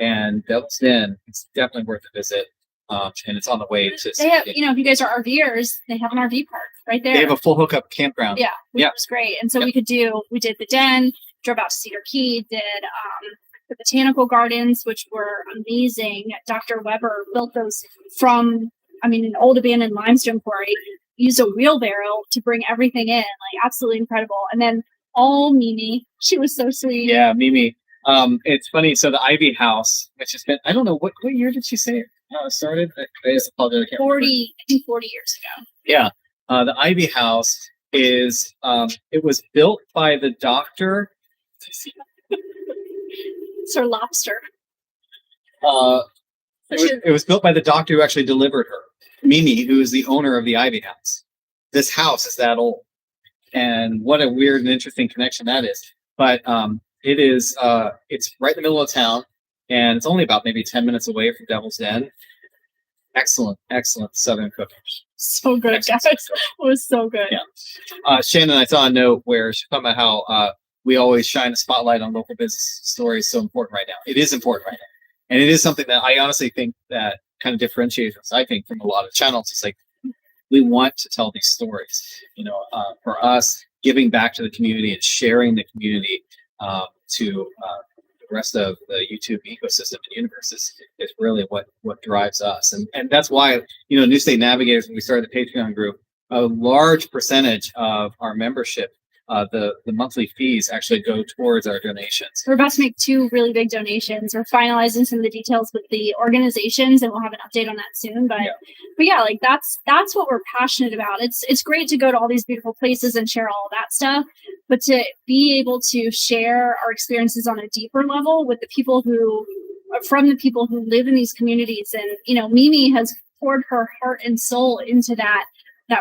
And Devil's Den, it's definitely worth a visit. And it's on the way to. They have, if you guys are RVers, they have an RV park right there. They have a full hookup campground. Yeah, which was great. And so we did the den, drove out to Cedar Key, did the botanical gardens, which were amazing. Dr. Weber built those from, an old abandoned limestone quarry, used a wheelbarrow to bring everything in, like absolutely incredible. And then Mimi, she was so sweet. Yeah, Mimi. It's funny. So the Ivy House, which has been, I don't know, what year did she say it started? I just apologize. 40 years ago. Yeah. The Ivy House is, it was built by the doctor. Sir Lobster. It was built by the doctor who actually delivered her, Mimi, who is the owner of the Ivy House. This house is that old. And what a weird and interesting connection that is. But it is, it's right in the middle of town, and it's only about maybe 10 minutes away from Devil's Den. Excellent Southern cooking. So good, guys. It was so good. Yeah. Shannon, I saw a note where she talked about how we always shine a spotlight on local business stories. So important right now. It is important right now. And it is something that I honestly think that kind of differentiates us, I think, from a lot of channels. It's like, we want to tell these stories, for us, giving back to the community and sharing the community to the rest of the YouTube ecosystem and universe is really what drives us. And that's why, New State Navigators, when we started the Patreon group, a large percentage of our membership, the monthly fees actually go towards our donations. We're about to make 2 really big donations. We're finalizing some of the details with the organizations, and we'll have an update on that soon. But yeah, like that's what we're passionate about. It's great to go to all these beautiful places and share all of that stuff, but to be able to share our experiences on a deeper level with the people who live in these communities. And Mimi has poured her heart and soul into that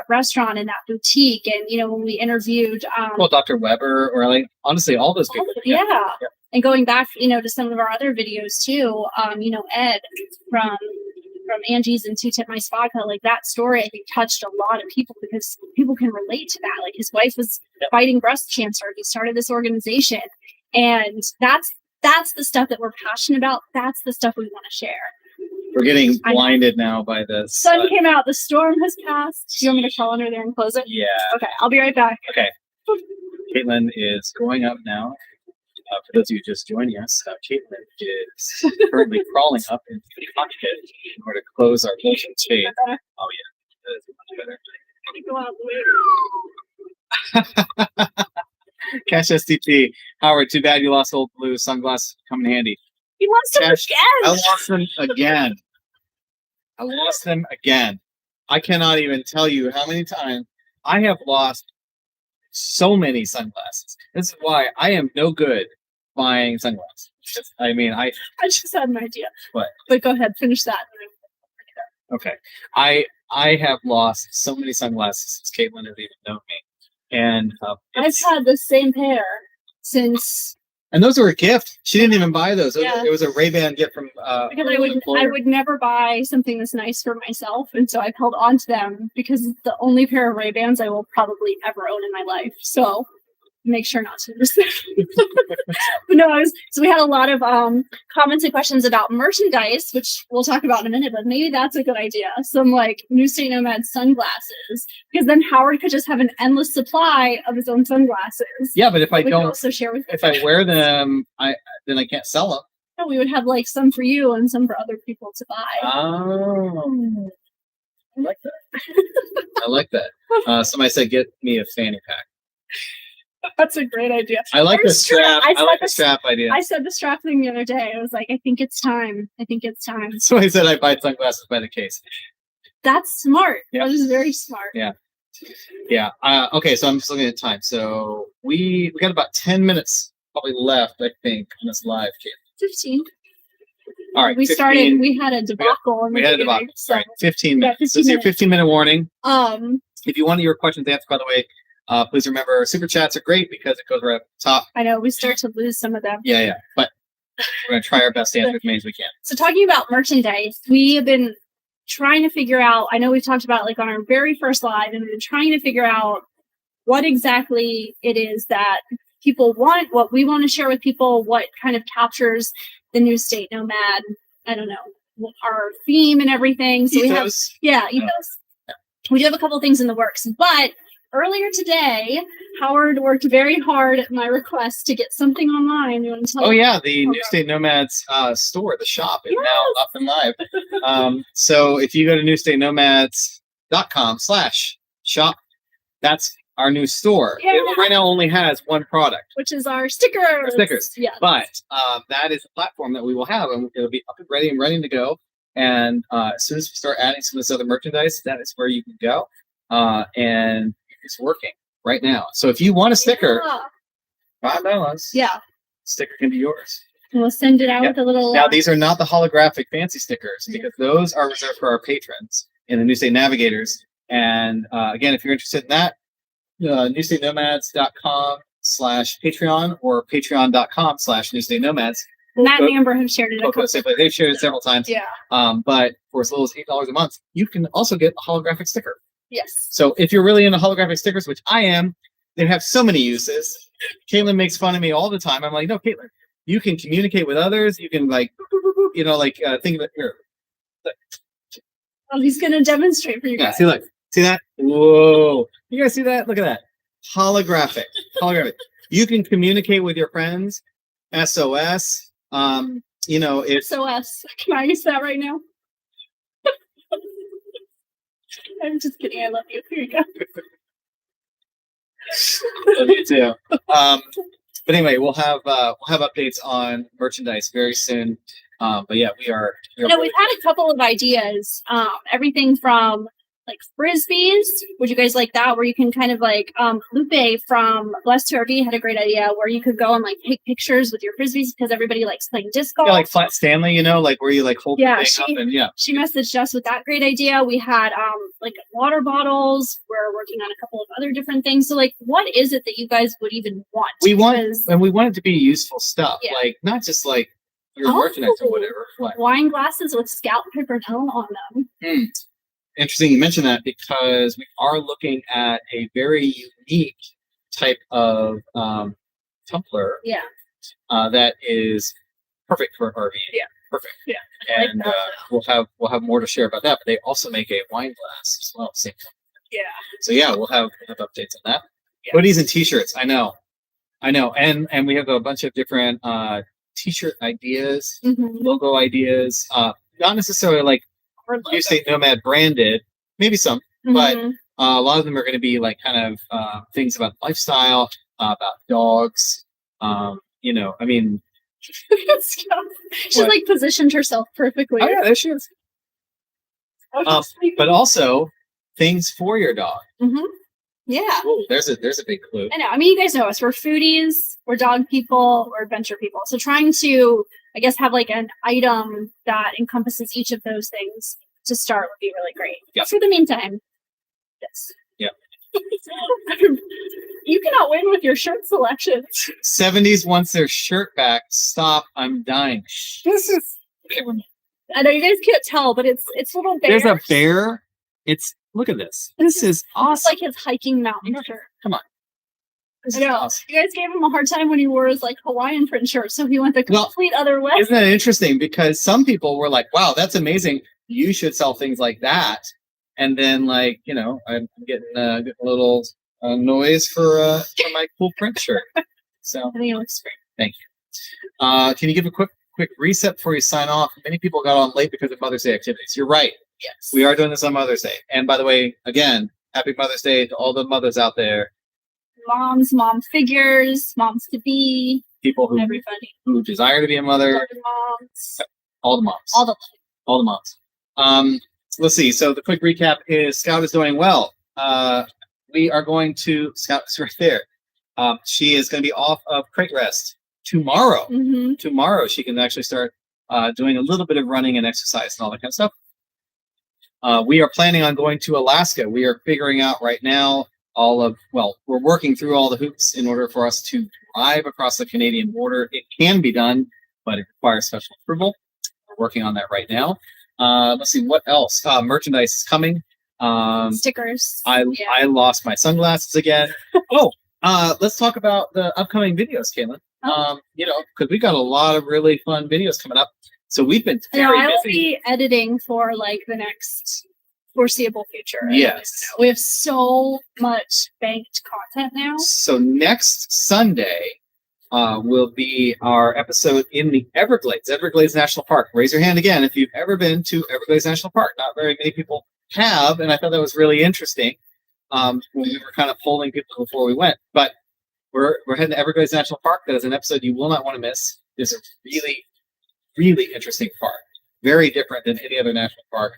restaurant and that boutique. And, when we interviewed, Dr. Weber, or like, honestly, all those people. Yeah. And going back, to some of our other videos too, Ed from Angie's and Two Tip My Spa, like that story, I think touched a lot of people because people can relate to that. Like his wife was fighting breast cancer. He started this organization, and that's the stuff that we're passionate about. That's the stuff we want to share. We're getting blinded now by the sun came out. The storm has passed. Do you want me to crawl under there and close it? Yeah. Okay, I'll be right back. Okay. Caitlin is going up now. For those of you just joining us, Caitlin is currently crawling up into the cockpit in order to close our motion shade. Oh yeah, that is much better. Cash STP. Howard, too bad you lost old blue sunglasses. Come in handy. He lost them Cash, again. I lost them again. I lost them again. I cannot even tell you how many times I have lost so many sunglasses. This is why I am no good buying sunglasses. I mean, I just had an idea. What? But go ahead, finish that. Okay. I have lost so many sunglasses since Caitlin has even known me. And I've had the same pair since. And those were a gift. She didn't even buy those. Yeah. It was a Ray-Ban gift from. Because I would never buy something this nice for myself, and so I've held on to them because it's the only pair of Ray-Bans I will probably ever own in my life. So make sure not to lose them. But no, so we had a lot of comments and questions about merchandise, which we'll talk about in a minute, but maybe that's a good idea. Some like New State Nomad sunglasses, because then Howard could just have an endless supply of his own sunglasses. Yeah, but if I don't also share with if I wear them, then I can't sell them. No, we would have like some for you and some for other people to buy. Oh, I like that. I like that. Somebody said, "Get me a fanny pack." That's a great idea. I like the strap. I like the strap idea. I said the strap thing the other day. I was like, I think it's time. Somebody said I buy sunglasses by the case. That's smart. Yeah. That is very smart. Yeah. Yeah. Okay, so I'm just looking at time. So we got about 10 minutes probably left, I think, on this live, Kate. 15. All right. We 15. started. We had a debacle. We had a debacle. So. All right, 15 minutes. 15 This is your 15-minute warning. If you want your questions answered, by the way, please remember super chats are great because it goes right up the top. I know we start to lose some of them. Yeah, but we're gonna try our best to answer as many as we can. So talking about merchandise, we have been trying to figure out. I know we've talked about like on our very first live, and we've been trying to figure out what exactly it is that people want, what we want to share with people, what kind of captures the New State Nomad. I don't know, our theme and everything. So Ethos. We have ethos. Yeah. We do have a couple things in the works, but earlier today, Howard worked very hard at my request to get something online. You want to tell Oh me? yeah, the New State Nomads store, the shop is now up and live. So if you go to newstatenomads.com/shop, that's our new store. Yeah. It right now only has one product, Which is our stickers. Yeah. But that is a platform that we will have, and it'll be up and ready and ready to go. And as soon as we start adding some of this other merchandise, that is where you can go. And it's working right now. So if you want a sticker, $5. Yeah. Sticker can be yours. And we'll send it out with a little. Now these are not the holographic fancy stickers because those are reserved for our patrons in the New State Navigators. And again, if you're interested in that, newstatenomads.com/Patreon or patreon.com/newstatenomads. Matt and Amber have shared it. They've shared it several times. Yeah. But for as little as $8 a month, you can also get a holographic sticker. Yes. So if you're really into holographic stickers, which I am, they have so many uses. Caitlin makes fun of me all the time. I'm like, no, Caitlin, you can communicate with others. You can think of it here. Oh, he's going to demonstrate for you guys. Yeah, see that? Whoa. You guys see that? Look at that. Holographic. You can communicate with your friends. SOS. It's SOS. Can I use that right now? I'm just kidding. I love you. Here you go. Love you too. But anyway, we'll have updates on merchandise very soon. But yeah, we've had a couple of ideas. Everything from like frisbees. Would you guys like that? Where you can kind of like Lupe from Blessed to RV had a great idea where you could go and like take pictures with your frisbees because everybody likes playing disc golf. Yeah, like Flat Stanley, like where you like hold the thing up and she messaged us with that great idea. We had like water bottles. We're working on a couple of other different things. So like, what is it that you guys would even want? We want it to be useful stuff, like not just like your merchandise or whatever. Wine glasses with Scout Pimpernel on them. Interesting you mentioned that because we are looking at a very unique type of tumbler. Yeah. That is perfect for RV. Yeah. Perfect. Yeah. And we'll have more to share about that. But they also make a wine glass as well. Same time. Yeah. So yeah, we'll have updates on that. Yeah. Hoodies and T-shirts. I know. I know, and we have a bunch of different t-shirt ideas, Mhm. logo ideas. Not necessarily like Or logo. Newstate Nomad branded, maybe some, but Mhm. a lot of them are going to be like kind of things about lifestyle, about dogs. You know, I mean, She's What? like positioned herself perfectly. oh yeah, there she is. But also things for your dog. Mhm. Yeah. Ooh, there's a big clue. I know. I mean, you guys know us. We're foodies. We're dog people. We're adventure people. So trying to, I guess, have like an item that encompasses each of those things to start would be really great. Yeah. But for the meantime, yes. Yeah. You cannot win with your shirt selections. 70s wants their shirt back. Stop! I'm dying. This is. I know you guys can't tell, but it's little bears. There's a bear. It's look at this. This is It's awesome. like his hiking mountain shirt. Come on. This I is know. awesome. You guys gave him a hard time when he wore his like Hawaiian print shirt, so he went the Well, complete other way. Isn't that interesting? Because some people were like, "Wow, that's amazing. You should sell things like that." And then, like, you know, I'm getting a little noise for my cool print shirt. So, I think it looks great. thank you. Can you give a quick reset before you sign off? Many people got on late because of Mother's Day activities. You're right. Yes. We are doing this on Mother's Day. And by the way, again, happy Mother's Day to all the mothers out there. Moms, mom figures, moms to be, People everybody. who desire to be a mother. Moms. All the moms. All the All the moms. Let's see. So the quick recap is Scout is doing well. We are going to Scout is right there. She is going to be off of crate rest tomorrow. Mm-hmm. Tomorrow she can actually start doing a little bit of running and exercise and all that kind of stuff. We are planning on going to Alaska. We are figuring out right now we're working through all the hoops in order for us to drive across the Canadian border. It can be done, but it requires special approval. We're working on that right now. Let's see what else. Merchandise is coming. Stickers. I lost my sunglasses again. Let's talk about the upcoming videos, Caitlin. You know, because we got a lot of really fun videos coming up. So we've been very I will busy. be editing for like the next foreseeable future. Yes. We have so much banked content now. So next Sunday will be our episode in the Everglades National Park. Raise your hand again if you've ever been to Everglades National Park. Not very many people have, and I thought that was really interesting when we were kind of polling people before we went. But we're heading to Everglades National Park. That is an episode you will not want to miss. It's a really, really interesting park. Very different than any other national park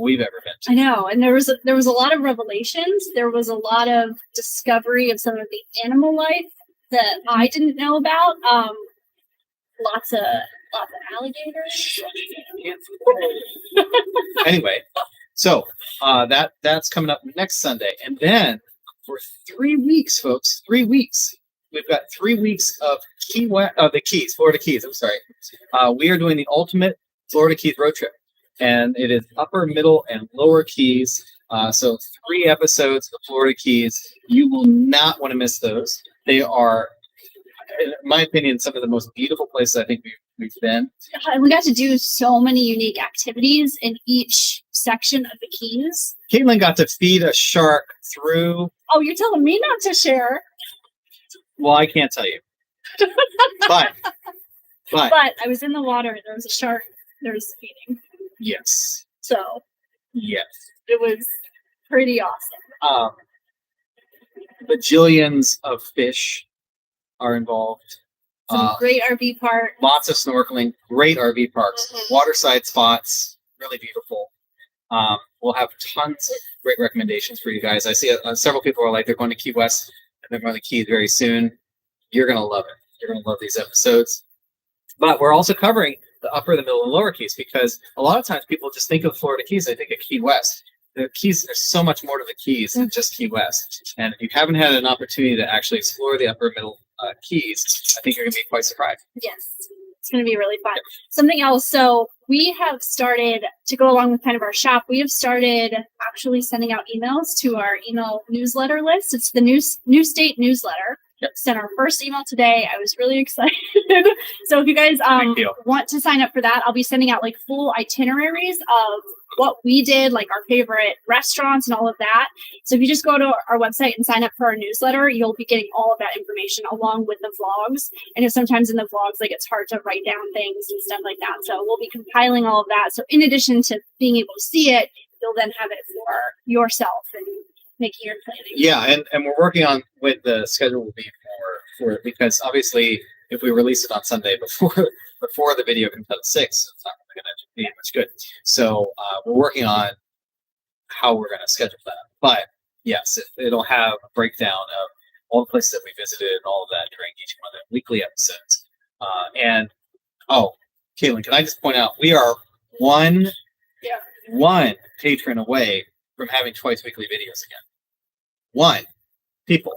we've ever been to. I know, and there was a lot of revelations. There was a lot of discovery of some of the animal life that I didn't know about. Lots of alligators. Anyway, so that's coming up next Sunday, and then for 3 weeks, folks, 3 weeks. We've got 3 weeks of Florida Keys. I'm sorry. We are doing the ultimate Florida Keys road trip, and it is upper, middle, and lower Keys. So 3 episodes of Florida Keys. You will not want to miss those. They are, in my opinion, some of the most beautiful places I think we've been. And we got to do so many unique activities in each section of the Keys. Caitlin got to feed a shark through. Oh, you're telling me not to share. Well, I can't tell you. but But I was in the water. There was a shark. There was feeding. yes. So Yes. it was pretty awesome. Bajillions of fish are involved. Some great RV park. Lots of snorkeling, great RV parks, Mhm. waterside spots, really beautiful. We'll have tons of great recommendations for you guys. I see several people are like they're going to Key West and they're going to Keys very soon. You're going to love it. You're going to love these episodes. But we're also covering the upper, the middle, and lower Keys because a lot of times people just think of Florida Keys, they think of Key West. The Keys, there's so much more to the Keys than just Key West. And if you haven't had an opportunity to actually explore the upper, middle Keys, I think you're going to be quite surprised. Yes. It's going to be really fun. Something else. So we have started to go along with kind of our shop. We have started actually sending out emails to our email newsletter list. It's the Newstate newsletter. Yep. Sent our first email today. I was really excited. So if you guys want to sign up for that, I'll be sending out like full itineraries of what we did, like our favorite restaurants and all of that. So if you just go to our website and sign up for our newsletter, you'll be getting all of that information along with the vlogs. And if sometimes in the vlogs, like it's hard to write down things and stuff like that. So we'll be compiling all of that. So in addition to being able to see it, you'll then have it for yourself and making your planning. Yeah, and we're working on what the schedule will be for it, because obviously if we release it on Sunday before the video comes out at 6, it's not going to be much good. So we're working on how we're going to schedule that. But yes, it'll have a breakdown of all the places that we visited and all of that during each one of the weekly episodes. And Caitlin, can I just point out, we are one patron away from having twice weekly videos again. One. People.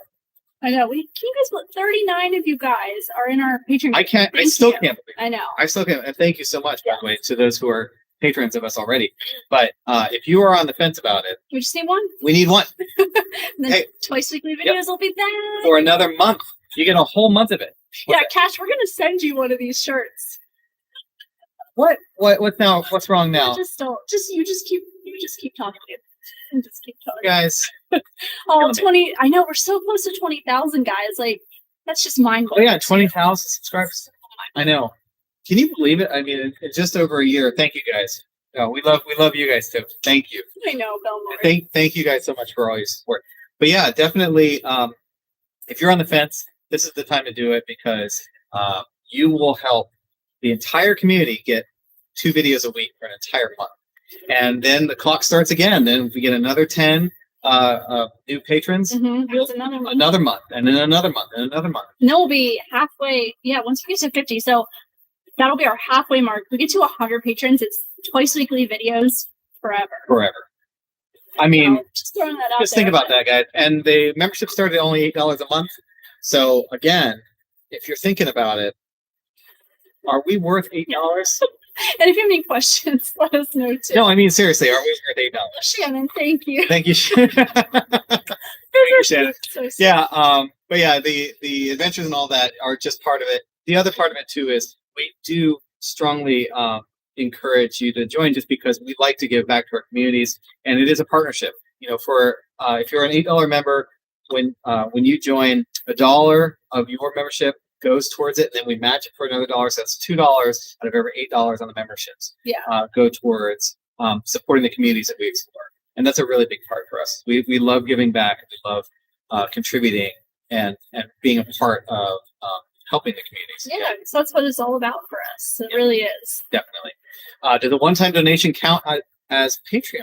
I know. Can you guys believe 39 of you guys are in our Patreon? I still can't believe it. I know. I still can't. And thank you so much, by the way, to those who are patrons of us already. But if you are on the fence about it, we just need one. We need one. Then twice weekly videos will be back for another month. You get a whole month of it. Cash, we're gonna send you one of these shirts. What now? What's wrong now? You just keep talking, dude. And just keep talking, guys. 20. I know we're so close to 20,000, guys. Like that's just mind blowing. Oh yeah, 20,000 subscribers. I know. Can you believe it? I mean, in just over a year. Thank you guys. We love you guys too. Thank you. I know, Belmore. Thank you guys so much for all your support. But yeah, definitely. If you're on the fence, this is the time to do it, because you will help the entire community get 2 videos a week for an entire month. And then the clock starts again. Then if we get another 10 new patrons, that's another month, and then another month, and another month. And then we'll be halfway. Yeah, once we get to 50, so that'll be our halfway mark. We get to 100 patrons. It's twice weekly videos forever. I mean, so just throwing that out. Just think about that, guys. And the membership started at only $8 a month. So again, if you're thinking about it, are we worth $8? And if you have any questions, let us know too. No, I mean seriously, are we worth $8? Shannon, thank you. Thank you, Shannon. Shannon. So yeah, but yeah, the adventures and all that are just part of it. The other part of it too is we do strongly encourage you to join, just because we like to give back to our communities, and it is a partnership. You know, for if you're an $8 member, when you join, $1 of your membership goes towards it, and then we match it for another $1. So that's $2 out of every $8 on the memberships. Go towards supporting the communities that we explore, and that's a really big part for us. We love giving back. We love contributing and being a part of helping the communities. Yeah, so that's what it's all about for us. It really is. Definitely. Does the one-time donation count as Patreon?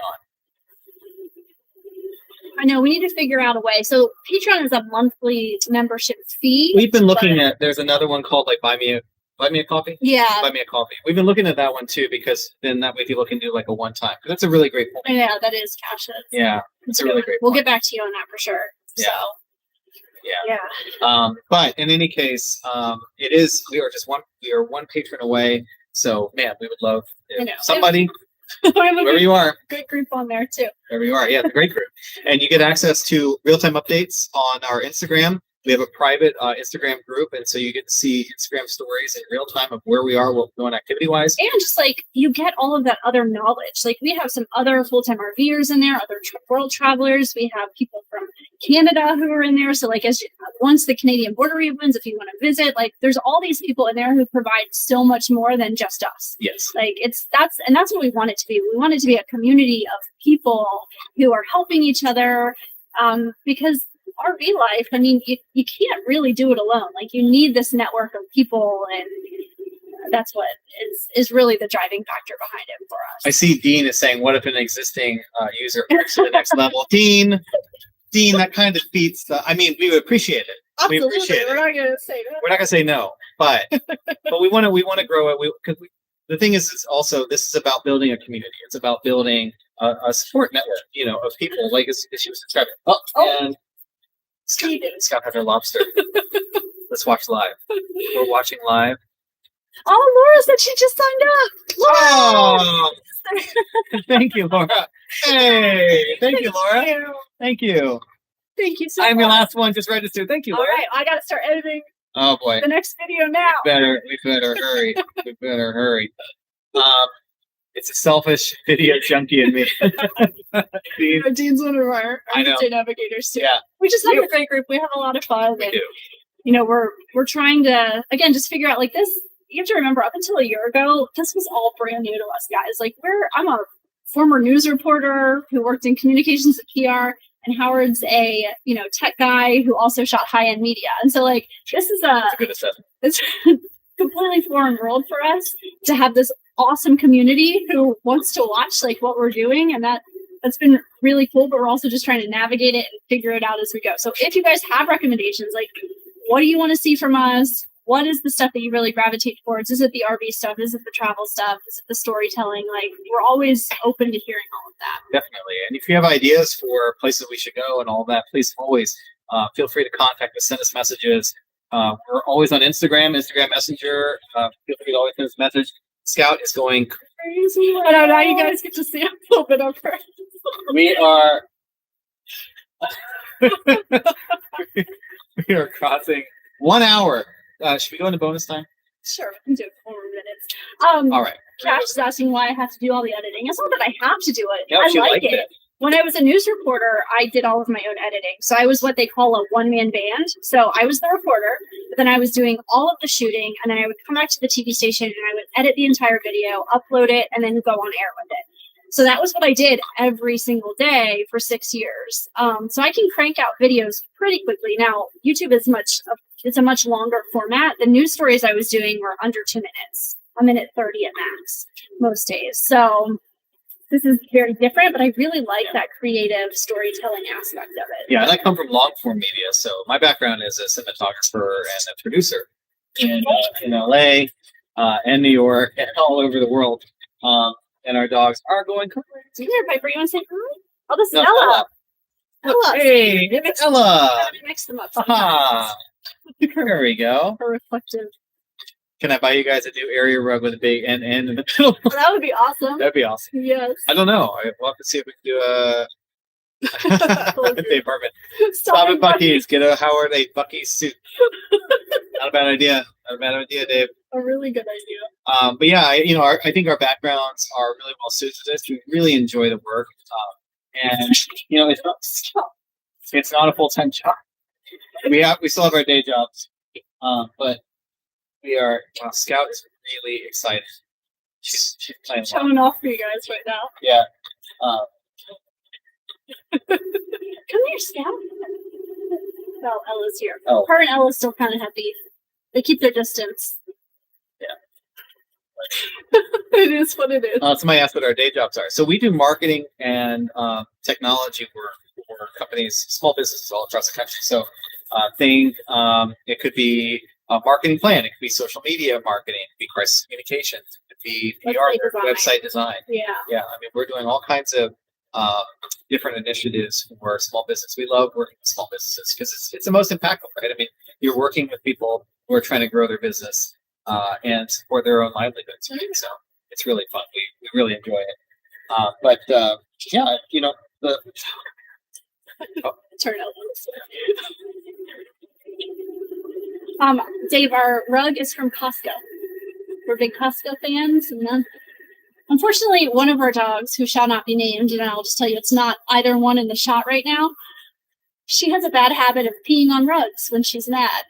I know, we need to figure out a way. So Patreon is a monthly membership fee. We've been looking at, there's another one called like Buy Me a Coffee? Yeah. Buy Me a Coffee. We've been looking at that one too, because then that way people can do like a one-time. That's a really great point. Yeah, that is cash. Yeah, it's a really great We'll point. get back to you on that for sure. Yeah. So. Yeah. But in any case, we are one patron away. So man, we would love if somebody, wherever you are. Good group on there too. Wherever you are. Yeah, the great group. And you get access to real-time updates on our Instagram. We have a private Instagram group, and so you get to see Instagram stories in real time of where we are, what we're doing activity-wise. And just like you get all of that other knowledge. Like we have some other full-time RVers in there, other world travelers. We have people from Canada who are in there. So like once the Canadian border reopens, if you want to visit, like there's all these people in there who provide so much more than just us. Yes. Like that's what we want it to be. We want it to be a community of people who are helping each other, because RV life, I mean, you can't really do it alone. Like you need this network of people, and that's what is really the driving factor behind it for us. I see Dean is saying, what if an existing user moves to the next level? Dean, that kind of defeats the, I mean, we would appreciate it. Absolutely. We appreciate it. We're not going to say no. We're not going to say no, but we want to grow it. Because the thing is, it's also, this is about building a community. It's about building a support network, of people like as she was describing. And Scott had her lobster. Let's watch live. We're watching live. Oh, Laura said she just signed up. Oh, thank you, Laura. Hey, thank you, Laura. Thank you. Thank you so much. I'm your last one. Just registered. Thank you, Laura. All right, I got to start editing. Oh boy. The next video now. We better hurry. We better hurry. It's a selfish video junkie in me. You know, Dean's one of our I know. day navigators too. Yeah. We just have a great group. We have a lot of fun. We And, do. you know, we're trying to, again, just figure out like this. You have to remember, up until a year ago, this was all brand new to us, guys. Like, I'm a former news reporter who worked in communications and PR, and Howard's a, you know, tech guy who also shot high-end media. And so, like, this is That's a good assessment. it's a completely foreign world for us to have this awesome community who wants to watch, like, what we're doing. And that's been really cool, but we're also just trying to navigate it and figure it out as we go. So if you guys have recommendations, like, what do you want to see from us? What is the stuff that you really gravitate towards? Is it the RV stuff? Is it the travel stuff? Is it the storytelling? Like, we're always open to hearing all of that. Definitely. And if you have ideas for places we should go and all that, please always feel free to contact us, send us messages. We're always on Instagram Messenger. Feel free to always send us a message. Scout is going Crazy. I don't know. You guys get to see a little bit of her. We are we are crossing 1 hour. Should we go into bonus time? Sure, we can do it for 4 minutes. All right. Cash is asking why I have to do all the editing. It's not that I have to do it. Yeah, I she like liked it. When I was a news reporter, I did all of my own editing. So I was what they call a one-man band. So I was the reporter, but then I was doing all of the shooting, and then I would come back to the TV station and I would edit the entire video, upload it, and then go on air with it. So that was what I did every single day for 6 years. So I can crank out videos pretty quickly. Now, YouTube is it's a much longer format. The news stories I was doing were under 2 minutes, 1:30 at max most days. So this is very different, but I really like that creative storytelling aspect of it. Yeah, and I come from long form media, so my background is a cinematographer and a producer in LA and New York and all over the world. And our dogs are going crazy. Here, Piper, you want to say hi? Oh, this is No, Ella. Ella. Hey, it's Ella. Mix them up. Aha. There we go. A reflective. Can I buy you guys a new area rug with a big end in the middle? Oh, that would be awesome. That'd be awesome. Yes. I don't know. We'll have to see if we can do the apartment. Stop at Bucky's. Get a Howard a Bucky's suit. Not a bad idea. Not a bad idea, Dave. A really good idea. But yeah, I think our backgrounds are really well suited to this. We really enjoy the work, and it's not a full-time job. We still have our day jobs, but we are. Scout is really excited. She's playing showing off for you guys right now. Yeah. Come here, Scout. Well, Ella's here. Oh. Her and Ella still kind of have beef. They keep their distance. Yeah. It is what it is. Somebody asked what our day jobs are. So we do marketing and technology work for companies, small businesses all across the country. So it could be a marketing plan. It could be social media marketing. It could be crisis communications. It could be PR, website design. Yeah. Yeah. I mean, we're doing all kinds of different initiatives for small business. We love working with small businesses because it's the most impactful, right? I mean, you're working with people who are trying to grow their business and support their own livelihoods. Right? So it's really fun. We really enjoy it. But yeah, the Turn out. Dave, our rug is from Costco. We're big Costco fans, and then unfortunately, one of our dogs, who shall not be named, and I'll just tell you, it's not either one in the shot right now. She has a bad habit of peeing on rugs when she's mad.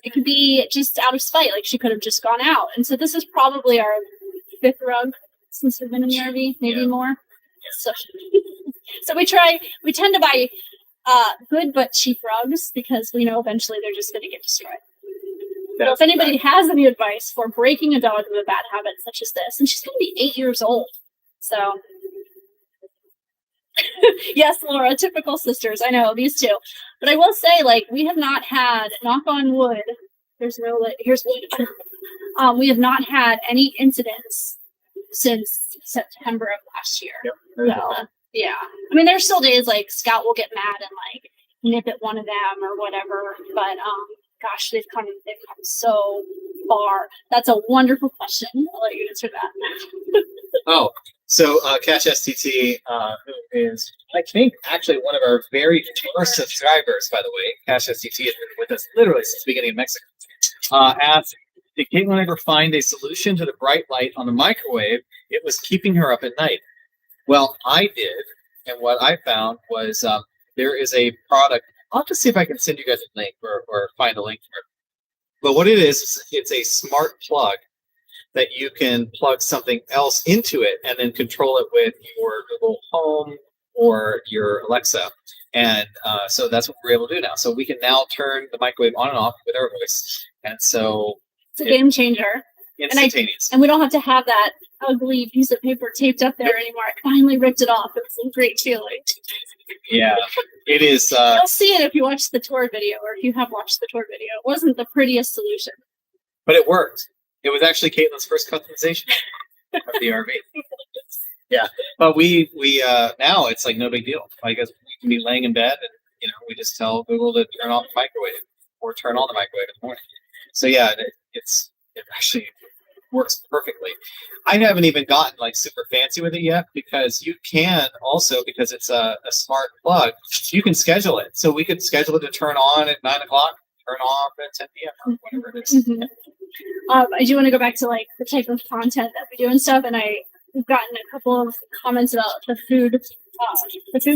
It could be just out of spite, like she could have just gone out. And so this is probably our 5th rug since we've been in the RV, maybe more. So we tend to buy good but cheap rugs because we know eventually they're just going to get destroyed. So if anybody has any advice for breaking a dog with a bad habit such as this, and she's going to be 8 years old. So yes, Laura, typical sisters. I know, these two. But I will say, like, we have not had, knock on wood, here's wood. We have not had any incidents since September of last year. Yep. So, yeah. I mean, there's still days, like, Scout will get mad and, like, nip at one of them or whatever. But, gosh, they've come so far. That's a wonderful question. I'll let you answer that. Oh, so Cash STT, who is, I think, actually one of our very first subscribers, by the way. Cash STT has been with us literally since the beginning of Mexico. Asked, Did Caitlin ever find a solution to the bright light on the microwave? It was keeping her up at night. Well, I did, and what I found was there is a product. I'll have to see if I can send you guys a link or find a link for it. But what it is, it's a smart plug that you can plug something else into it and then control it with your Google Home or your Alexa. And so that's what we're able to do now. So we can now turn the microwave on and off with our voice. And so it's a game changer. Instantaneous. And we don't have to have that ugly piece of paper taped up there anymore. I finally ripped it off. It was a great feeling. Yeah, it is. You'll see it if you watch the tour video, or if you have watched the tour video. It wasn't the prettiest solution, but it worked. It was actually Caitlin's first customization of the RV. Yeah, but we now it's like no big deal. I guess we can be laying in bed and we just tell Google to turn off the microwave or turn on the microwave in the morning. So yeah, it actually works perfectly. I haven't even gotten like super fancy with it yet, because you can also, because it's a smart plug, you can schedule it. So we could schedule it to turn on at 9 o'clock, turn off at 10 p.m. or whatever it is. Mm-hmm. I do want to go back to like the type of content that we do and stuff, and we've gotten a couple of comments about the food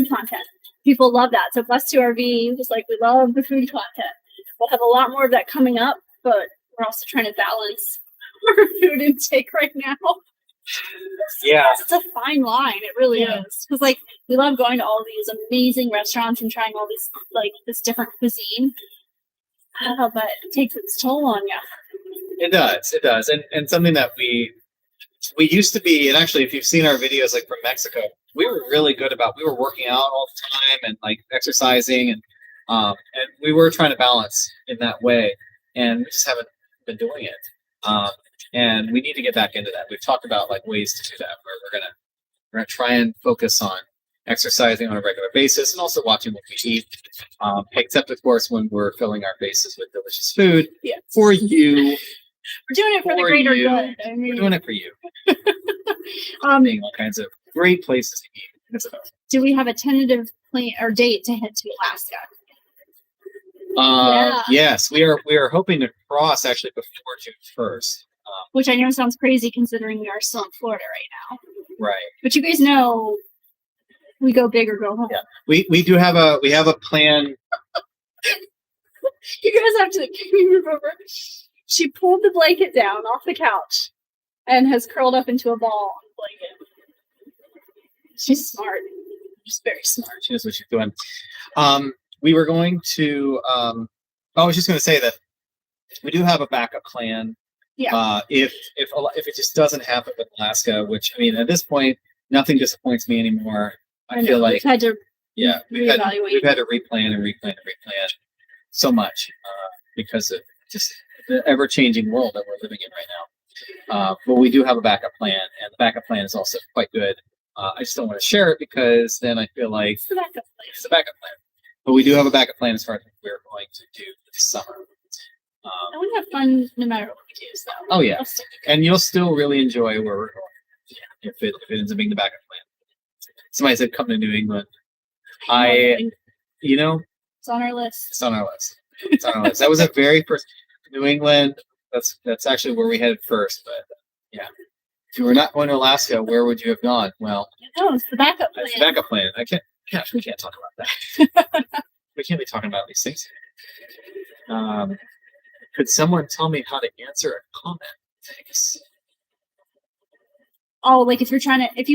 content. People love that. So Bless to RV was like, we love the food content. We'll have a lot more of that coming up, but we're also trying to balance our food intake right now. Yeah, it's a fine line. It really is, because like we love going to all these amazing restaurants and trying all these like this different cuisine. But it takes its toll on you. It does, and something that we used to be, and actually, if you've seen our videos like from Mexico, we were really good about. We were working out all the time and like exercising, and we were trying to balance in that way, and we just haven't been doing it. And we need to get back into that. We've talked about like ways to do that, where we're gonna try and focus on exercising on a regular basis and also watching what we eat. Except of course when we're filling our faces with delicious food for you. We're doing it for the greater good. I mean, we're doing it for you. Being all kinds of great places to eat. Do we have a tentative plan or date to head to Alaska? Yes, we are hoping to cross actually before June 1st. Which I know sounds crazy considering we are still in Florida right now. Right. But you guys know we go big or go home. Yeah. We do have a plan. You guys have to move over. She pulled the blanket down off the couch and has curled up into a ball on the blanket. She's smart. She's very smart. She knows what she's doing. We were going to I was just going to say that we do have a backup plan. Yeah. If it just doesn't happen with Alaska, which I mean at this point nothing disappoints me anymore. I feel like we've had to we've had to replan so much because of just the ever-changing world that we're living in right now. But we do have a backup plan, and the backup plan is also quite good. I just don't want to share it because then I feel like it's the backup plan. It's the backup plan. But we do have a backup plan as far as what we're going to do this summer. And we have fun no matter what we do. So oh yeah, and you'll still really enjoy where we're going if it ends up being the backup plan. Somebody said come to New England. It's on our list. It's on our list. It's on our list. That was the very first New England. That's actually where we headed first. But yeah, if you were not going to Alaska, where would you have gone? Well, it's the backup plan. It's the backup plan. We can't talk about that. We can't be talking about these things. Could someone tell me how to answer a comment? Thanks. Oh, like if you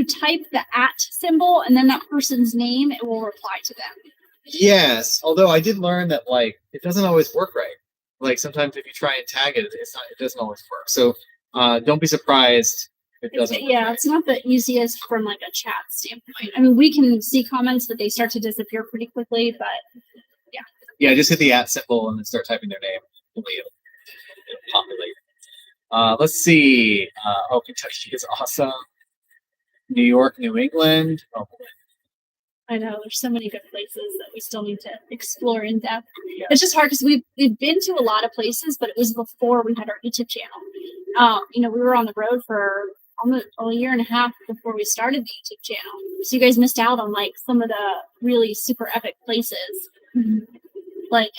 type the @ symbol and then that person's name, it will reply to them. Yes, although I did learn that like it doesn't always work right. Like sometimes if you try and tag it, it doesn't always work. So don't be surprised if it doesn't. It's not the easiest from like a chat standpoint. I mean, we can see comments, but they start to disappear pretty quickly. But yeah. Yeah, just hit the @ symbol and then start typing their name. It'll populate. Let's see. Kentucky is awesome. New York, New England. Oh, I know there's so many good places that we still need to explore in depth. Yeah. It's just hard because we've been to a lot of places, but it was before we had our YouTube channel. We were on the road for almost a year and a half before we started the YouTube channel. So you guys missed out on like some of the really super epic places. Mm-hmm. Like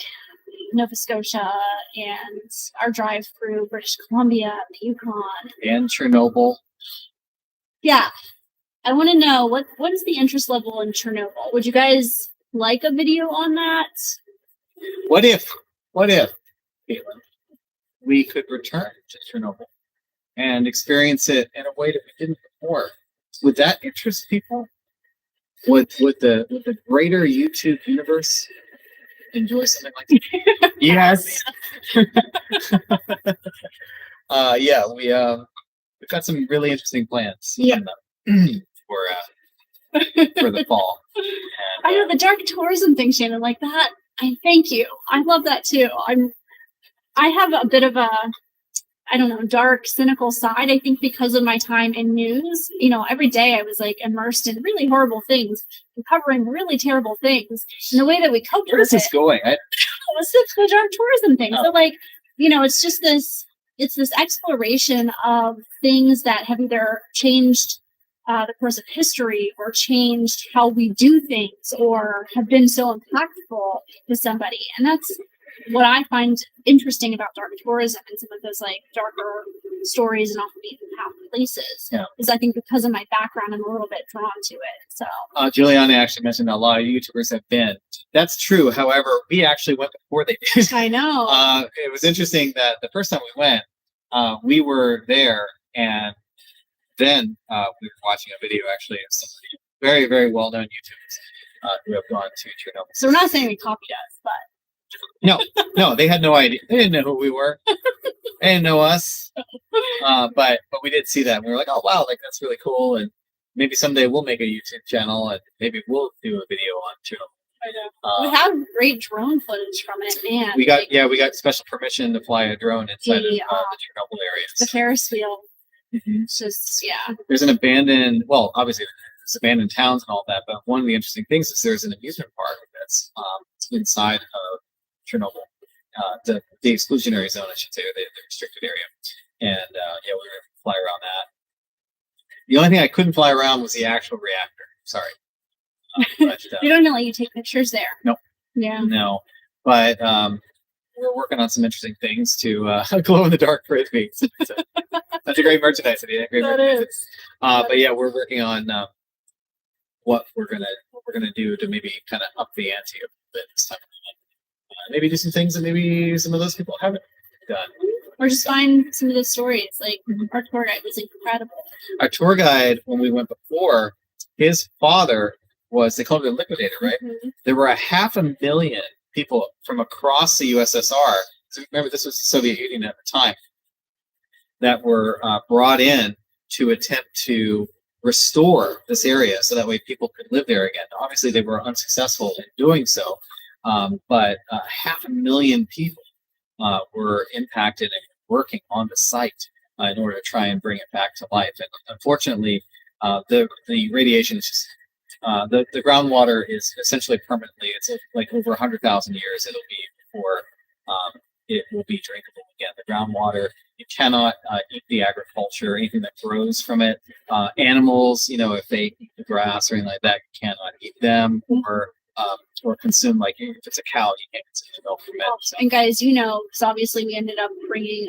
Nova Scotia and our drive through British Columbia, the Yukon. And Chernobyl. Yeah. I want to know what is the interest level in Chernobyl? Would you guys like a video on that? What if, Caitlin, we could return to Chernobyl and experience it in a way that we didn't before? Would that interest people? Would the greater YouTube universe enjoy something like that? Yes. Yeah, we've got some really interesting plans. Yeah. For the fall. And, I know the dark tourism thing, Shannon, like that. I thank you. I love that too. I have a bit of a, I don't know, dark, cynical side. I think because of my time in news, every day I was like immersed in really horrible things and covering really terrible things. And the way that we coped where is with this going? was the dark tourism thing. Oh. So it's just this exploration of things that have either changed the course of history or changed how we do things or have been so impactful to somebody. And that's what I find interesting about dark tourism and some of those like darker stories and off the beaten path places. Yeah. Is I think because of my background, I'm a little bit drawn to it. So Juliana actually mentioned a lot of YouTubers have been. That's true. However, we actually went before they did. I know. It was interesting that the first time we went, we were there, and then we were watching a video actually of somebody very, very well-known YouTubers who have gone to Chernobyl. So we're not saying we copied us, but No, they had no idea. They didn't know who we were. They didn't know us. But we did see that. And we were like, oh wow, like that's really cool. And maybe someday we'll make a YouTube channel and maybe we'll do a video on Chernobyl. I know. We have great drone footage from it, man. We got special permission to fly a drone inside of the Chernobyl areas. The Ferris wheel. Mm-hmm. It's just There's an abandoned, well, obviously there's abandoned towns and all that, but one of the interesting things is there's an amusement park that's inside of Chernobyl, the exclusionary zone, I should say, or the restricted area. And we were going to fly around that. The only thing I couldn't fly around was the actual reactor. Sorry. But, they don't even let you take pictures there. Nope. Yeah. No. But we're working on some interesting things to glow in the dark frisbees. That's a great merchandise idea. But yeah, we're working on what we're gonna do to maybe kind of up the ante a bit this time. Maybe do some things that maybe some of those people haven't done. Or just find some of the stories. Like our tour guide was incredible. Our tour guide, when we went before, his father was, they called it a liquidator, right? Mm-hmm. There were 500,000 people from across the USSR. So remember, this was the Soviet Union at the time, that were brought in to attempt to restore this area so that way people could live there again. Obviously, they were unsuccessful in doing so, but 500,000 people were impacted and working on the site in order to try and bring it back to life. And unfortunately, the radiation is just the groundwater is essentially permanently. It's like over 100,000 years. It'll be before it will be drinkable again. The groundwater, you cannot eat the agriculture, anything that grows from it. Animals, if they eat the grass or anything like that, you cannot eat them or consume, like if it's a cow, you can't consume the milk from it. So. And guys, because obviously we ended up bringing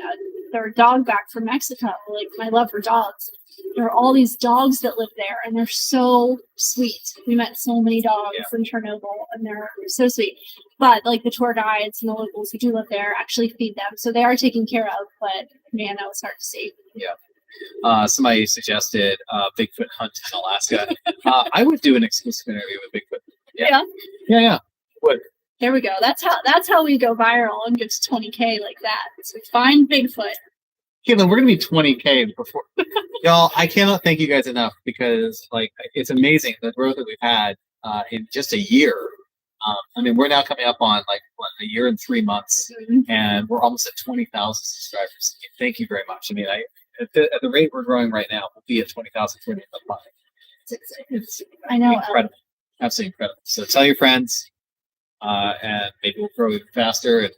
their dog back from Mexico. Like my love for dogs. There are all these dogs that live there, and they're so sweet. We met so many dogs in Chernobyl, and they're so sweet. But like the tour guides and the locals who do live there actually feed them, so they are taken care of. But man, that was hard to see. Yeah. Somebody suggested Bigfoot hunt in Alaska. I would do an exclusive interview with Bigfoot. Yeah. Would. There we go. That's how we go viral and get to 20K like that. So we find Bigfoot. Caitlin, we're gonna be 20K before y'all. I cannot thank you guys enough because it's amazing the growth that we've had in just a year. We're now coming up on a year and 3 months, and we're almost at 20,000 subscribers. Thank you very much. At the rate we're growing right now, we'll be at 20,000 for the month. It's I know, incredible, absolutely incredible. So tell your friends, and maybe we'll grow even faster, and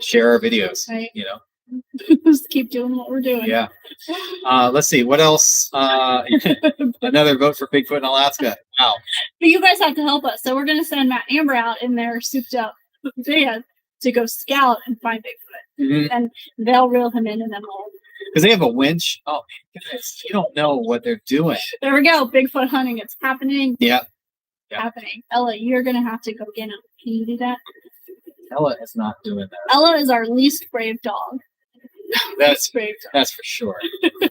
share our videos. Right. Just keep doing what we're doing. Yeah. Let's see. What else? Another vote for Bigfoot in Alaska. Wow. But you guys have to help us. So we're going to send Matt and Amber out in their souped up van to go scout and find Bigfoot. And they'll reel him in, and then we'll. Because they have a winch. Oh, goodness, you don't know what they're doing. There we go. Bigfoot hunting. It's happening. Yeah. Happening. Ella, you're going to have to go get him. Can you do that? Ella is not doing that. Ella is our least brave dog. That's brave dog. That's for sure.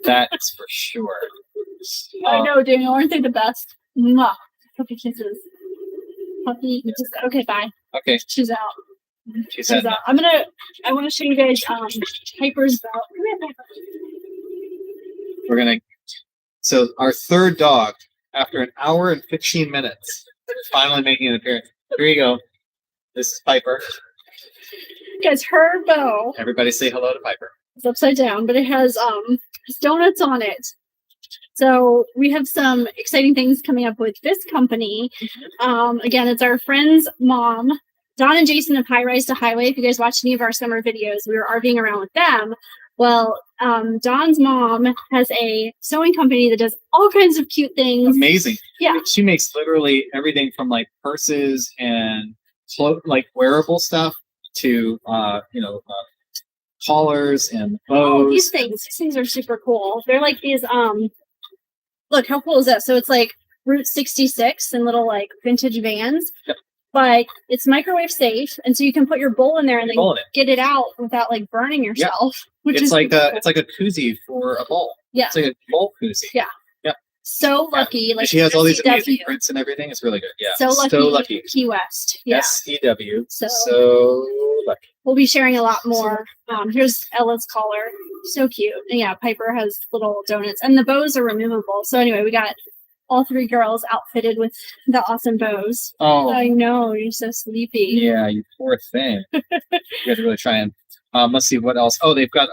That is for sure. I know, Daniel. Aren't they the best? Mwah. Puppy kisses. Puppy. Okay, bye. Okay. She's out. She said out. I want to show you guys Piper's belt. We're going to. So our third dog, after an hour and 15 minutes, finally making an appearance. Here you go. This is Piper. Guys, her bow. Everybody say hello to Piper. It's upside down, but it has donuts on it. So we have some exciting things coming up with this company. Again, it's our friend's mom, Don and Jason of High Rise to Highway. If you guys watch any of our summer videos, we were RVing around with them. Well, Don's mom has a sewing company that does all kinds of cute things. Amazing. Yeah. She makes literally everything from like purses and like wearable stuff to collars and bows. Oh, these things are super cool. They're like these look how cool is that? So it's like Route 66 and little like vintage vans. Yep. But it's microwave safe, and so you can put your bowl in there and then get it out without like burning yourself. Yep. Which it's is like cool. it's like a koozie for a bowl. Yeah. It's like a bowl koozie. Yeah. Yep. So lucky. Yeah. Like she has all these SEW. amazing prints and everything. It's really good. Yeah. So lucky. Key West. Yeah. SEW. So lucky. We'll be sharing a lot more. Here's Ella's collar. So cute. And yeah, Piper has little donuts. And the bows are removable. So anyway, we got all three girls outfitted with the awesome bows. Oh. I know, you're so sleepy. Yeah, you poor thing. You got to really try and let's see what else. Oh, they've got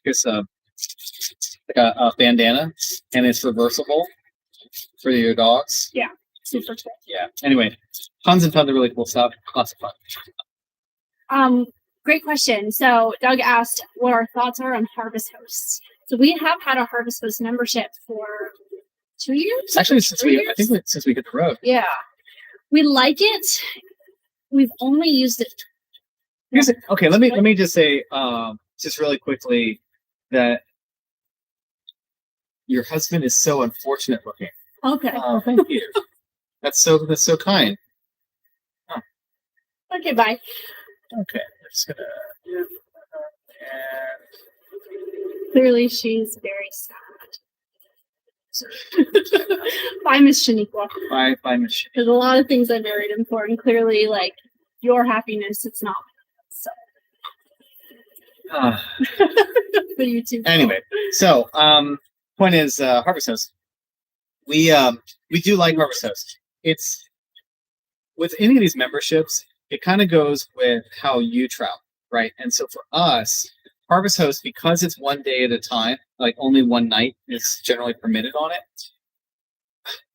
here's like a bandana, and it's reversible for your dogs. Yeah, super cool. Yeah. Anyway, tons and tons of really cool stuff. Lots of fun. Great question. So Doug asked what our thoughts are on Harvest Hosts. So we have had a Harvest Host membership for 2 years. Actually, since we hit the road. Yeah, we like it. We've only used it. Okay, let me just say just really quickly that your husband is so unfortunate looking. Okay. Oh, thank you. That's so kind. Oh. Okay, bye. Okay, we're just gonna. Clearly, she's very sad. Bye, Miss Shaniqua. Bye, Miss Shaniqua. There's a lot of things I married him for, and clearly, like, your happiness, it's not. So. For you too. Anyway, so point is Harvest Host. We do like Harvest Host. It's with any of these memberships, it kind of goes with how you travel, right? And so for us, Harvest Host, because it's 1 day at a time, like only one night is generally permitted on it.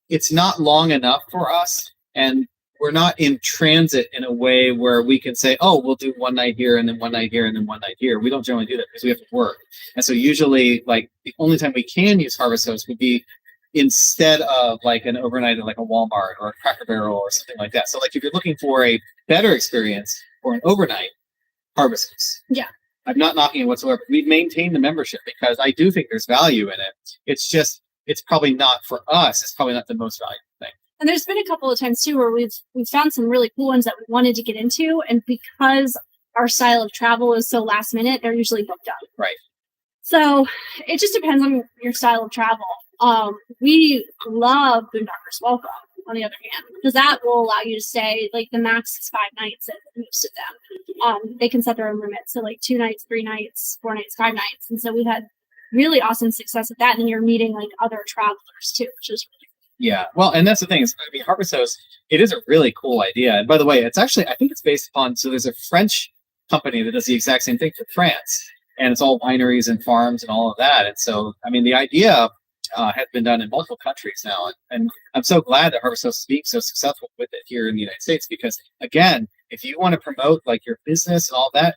It's not long enough for us, and we're not in transit in a way where we can say, oh, we'll do 1 night here and then 1 night here and then 1 night here. We don't generally do that because we have to work. And so usually, like, the only time we can use Harvest Host would be instead of like an overnight at like a Walmart or a Cracker Barrel or something like that. So like if you're looking for a better experience for an overnight, Harvest Host. Yeah. I'm not knocking it whatsoever. We've maintained the membership because I do think there's value in it. It's just, it's probably not for us. It's probably not the most valuable thing. And there's been a couple of times too where we've found some really cool ones that we wanted to get into, and because our style of travel is so last minute, they're usually booked up. Right. So it just depends on your style of travel. We love Boondockers Welcome, on the other hand, because that will allow you to stay, like, the max is 5 nights at most of them. They can set their own limits, so like 2 nights, 3 nights, 4 nights, 5 nights. And so we've had really awesome success with that. And then you're meeting like other travelers too, which is really cool. Yeah. Well, and that's the thing is, I mean, Harvest Host, it is a really cool idea. And by the way, it's actually, I think it's based upon, so there's a French company that does the exact same thing for France, and it's all wineries and farms and all of that. And so, I mean, the idea has been done in multiple countries now. And I'm so glad that Harvest Host is being so successful with it here in the United States, because again, if you want to promote like your business and all that,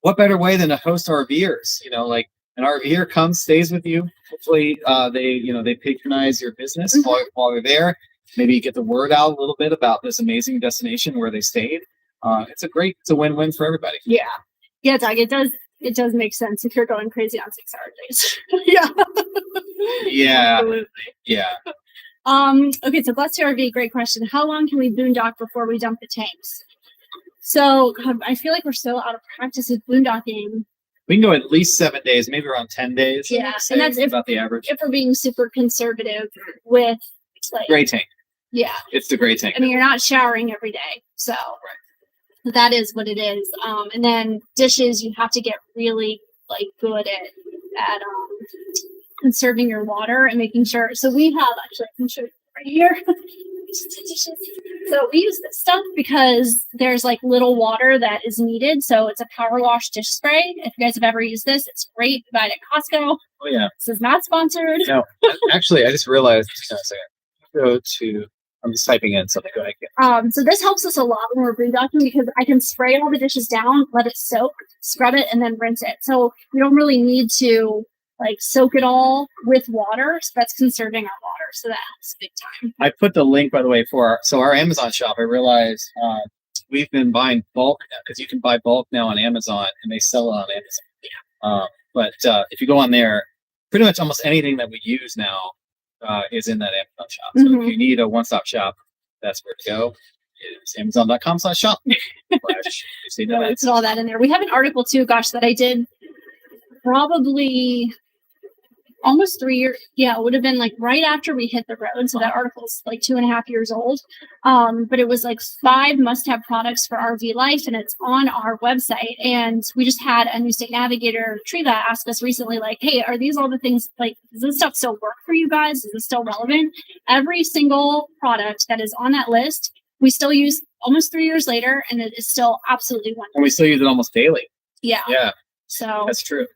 what better way than to host RVers? You know, like an RVer comes, stays with you. Hopefully they patronize your business while they're there. Maybe you get the word out a little bit about this amazing destination where they stayed. it's a win-win for everybody. Yeah. Yeah, Doug, it does make sense if you're going crazy on 6-hour days. Yeah. Yeah. Absolutely. Yeah. Okay, so Bless RV, great question. How long can we boondock before we dump the tanks? So I feel like we're so out of practice with boondocking. We can go at least 7 days, maybe around 10 days. Yeah, and that's about the average. If we're being super conservative with like gray tank. Yeah. It's the gray tank. I mean, you're not showering every day, so that is what it is. And then dishes, you have to get really like good at conserving your water and making sure. So we have actually, I can show you right here. So we use this stuff because there's like little water that is needed. So it's a power wash dish spray. If you guys have ever used this, it's great. Buy it at Costco. Oh yeah. This is not sponsored. No, actually, I just realized. Just a second. I'm just typing in something. Go ahead. So this helps us a lot when we're boondocking because I can spray all the dishes down, let it soak, scrub it, and then rinse it. So we don't really need to like soak it all with water. So that's conserving our water. So that's big time. I put the link, by the way, for our Amazon shop. I realized we've been buying bulk now because you can buy bulk now on Amazon and they sell it on Amazon. But if you go on there, pretty much almost anything that we use now is in that Amazon shop. So if you need a one-stop shop, that's where to go. It's Amazon.com/shop. It's all that in there. We have an article too, gosh, that I did probably almost 3 years. Yeah, it would have been like right after we hit the road. So that article's like 2.5 years old. But it was like 5 must-have products for RV life, and it's on our website. And we just had a New State Navigator Triva ask us recently, like, hey, are these all the things, like, does this stuff still work for you guys? Is this still relevant? Every single product that is on that list, we still use almost 3 years later, and it is still absolutely wonderful. And we still use it almost daily. Yeah. Yeah. So that's true.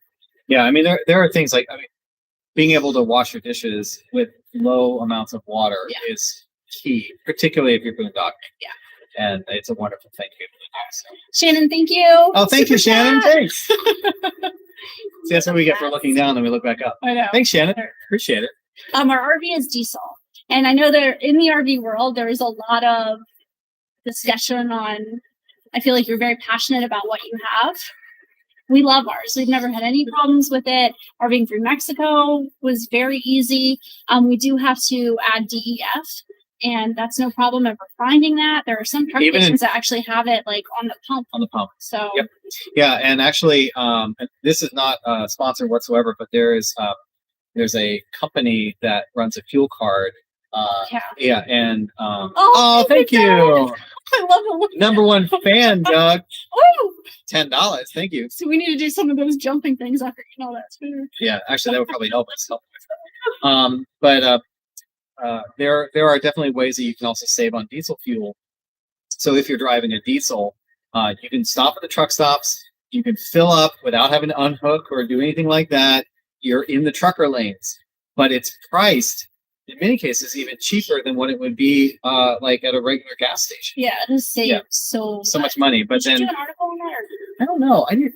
Yeah, I mean, there are things like, being able to wash your dishes with low amounts of water is key, particularly if you're boondocking. Yeah. And it's a wonderful thing to be able to do. So. Shannon, thank you. Oh, thank you, Shannon. Thanks. See, that's what we get for looking down, and we look back up. I know. Thanks, Shannon. Appreciate it. Our RV is diesel. And I know that in the RV world, there is a lot of discussion on, I feel like you're very passionate about what you have. We love ours. We've never had any problems with it. RVing through Mexico was very easy. We do have to add DEF, and that's no problem ever finding that. There are some truck stations that actually have it like on the pump. On the pump. So yeah, and actually, this is not sponsored whatsoever, but there's a company that runs a fuel card. Yeah, and thank you. I love it. Number one fan, Doug. Oh, $10. Thank you. So we need to do some of those jumping things after eating all that food. Yeah, actually, that would probably help us. But there are definitely ways that you can also save on diesel fuel. So if you're driving a diesel, you can stop at the truck stops. You can fill up without having to unhook or do anything like that. You're in the trucker lanes, but it's priced in many cases even cheaper than what it would be like at a regular gas station. Yeah, it has saved so much money. But Did then you do an article on that? Or? I don't know. I need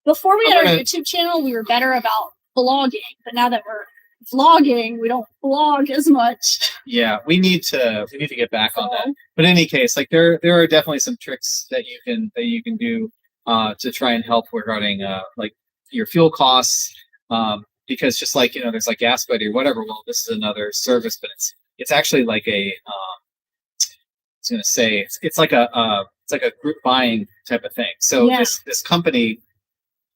before we had our YouTube channel, we were better about vlogging, but now that we're vlogging, we don't vlog as much. Yeah, we need to get back on that. But in any case, like there are definitely some tricks that you can do to try and help regarding like your fuel costs. Because just like, there's like Gas Buddy or whatever. Well, this is another service, but it's actually like a I was gonna say it's like a group buying type of thing. So this company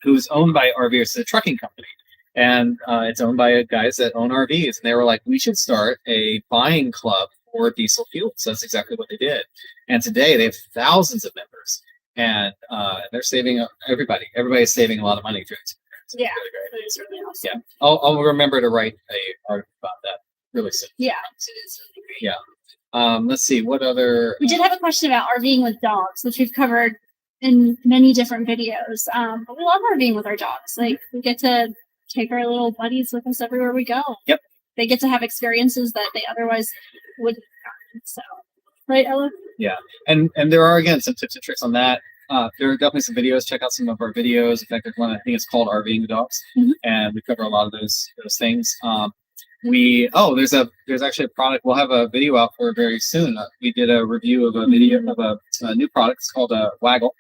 who's owned by RVers, it's a trucking company, and it's owned by guys that own RVs, and they were like, we should start a buying club for diesel fuel. So that's exactly what they did. And today they have thousands of members, and they're saving everybody's saving a lot of money through it. Yeah, really it's really awesome. Yeah, I'll remember to write a article about that really soon. Yeah, it is really great. Yeah. Let's see what other. We did have a question about RVing with dogs, which we've covered in many different videos. But we love RVing with our dogs. Like we get to take our little buddies with us everywhere we go. Yep. They get to have experiences that they otherwise wouldn't have gotten. So, right, Ella? Yeah, and there are again some tips and tricks on that. There are definitely some videos. Check out some of our videos. In fact, there's one, I think it's called RVing with Dogs, and we cover a lot of those things. there's actually a product. We'll have a video out for it very soon. We did a review of a video of a new product. It's called a Waggle,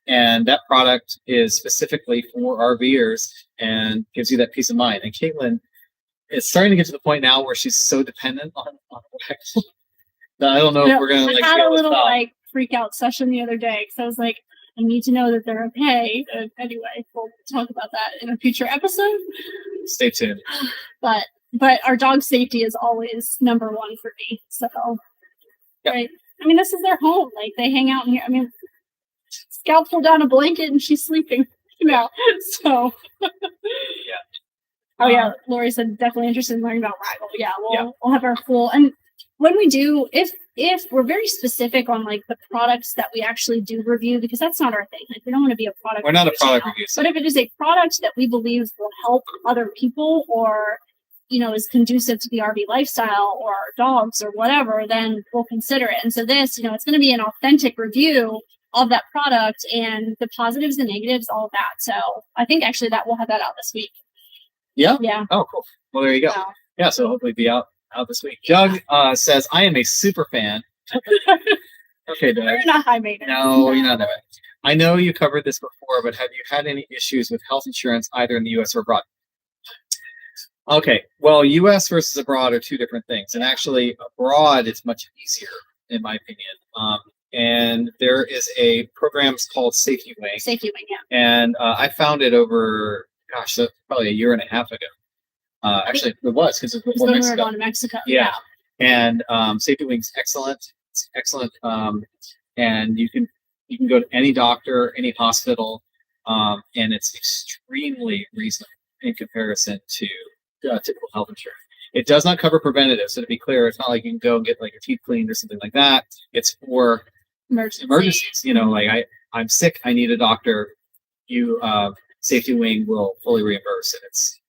and that product is specifically for RVers and gives you that peace of mind. And Caitlin, it's starting to get to the point now where she's so dependent on Waggle that I don't know if we're gonna like. I had be a able to little stop. like freak out session the other day because I was like, I need to know that they're okay. Anyway, we'll talk about that in a future episode. Stay tuned. But our dog safety is always number one for me. So, Yep. right. I mean, this is their home. Like they hang out in here. I mean, Scout pulled down a blanket and she's sleeping. So. Yeah. Oh yeah, Lori said definitely interested in learning about Waggle. Yeah, Yeah. we'll have our full, and when we do, if we're very specific on like the products that we actually do review, because that's not our thing. Like we don't want to be a product. We're not a review product channel. review. But if it is a product that we believe will help other people or is conducive to the RV lifestyle or our dogs or whatever, then we'll consider it. And so this, it's going to be an authentic review of that product and the positives and negatives, all of that. So I think actually that we'll have that out this week. Yeah. Yeah. Oh, cool. Well, there you go. So. Yeah. So hopefully be out this week. Doug says, I am a super fan. Okay, Doug. You're not high maintenance. No, you're not that bad. I know you covered this before, but have you had any issues with health insurance either in the U.S. or abroad? Okay. Well, U.S. versus abroad are two different things. And actually, abroad, it's much easier, in my opinion. And there is a program called Safety Wing. Safety Wing, yeah. And I found it over, probably a year and a half ago. Actually, it was because it was before when we were Mexico. going to Mexico. Yeah. And Safety Wing's excellent. It's excellent. And you can go to any doctor, any hospital, and it's extremely reasonable in comparison to typical health insurance. It does not cover preventative. So to be clear, it's not like you can go and get like your teeth cleaned or something like that. It's for emergencies. Like I'm sick, I need a doctor. Safety Wing will fully reimburse, and it's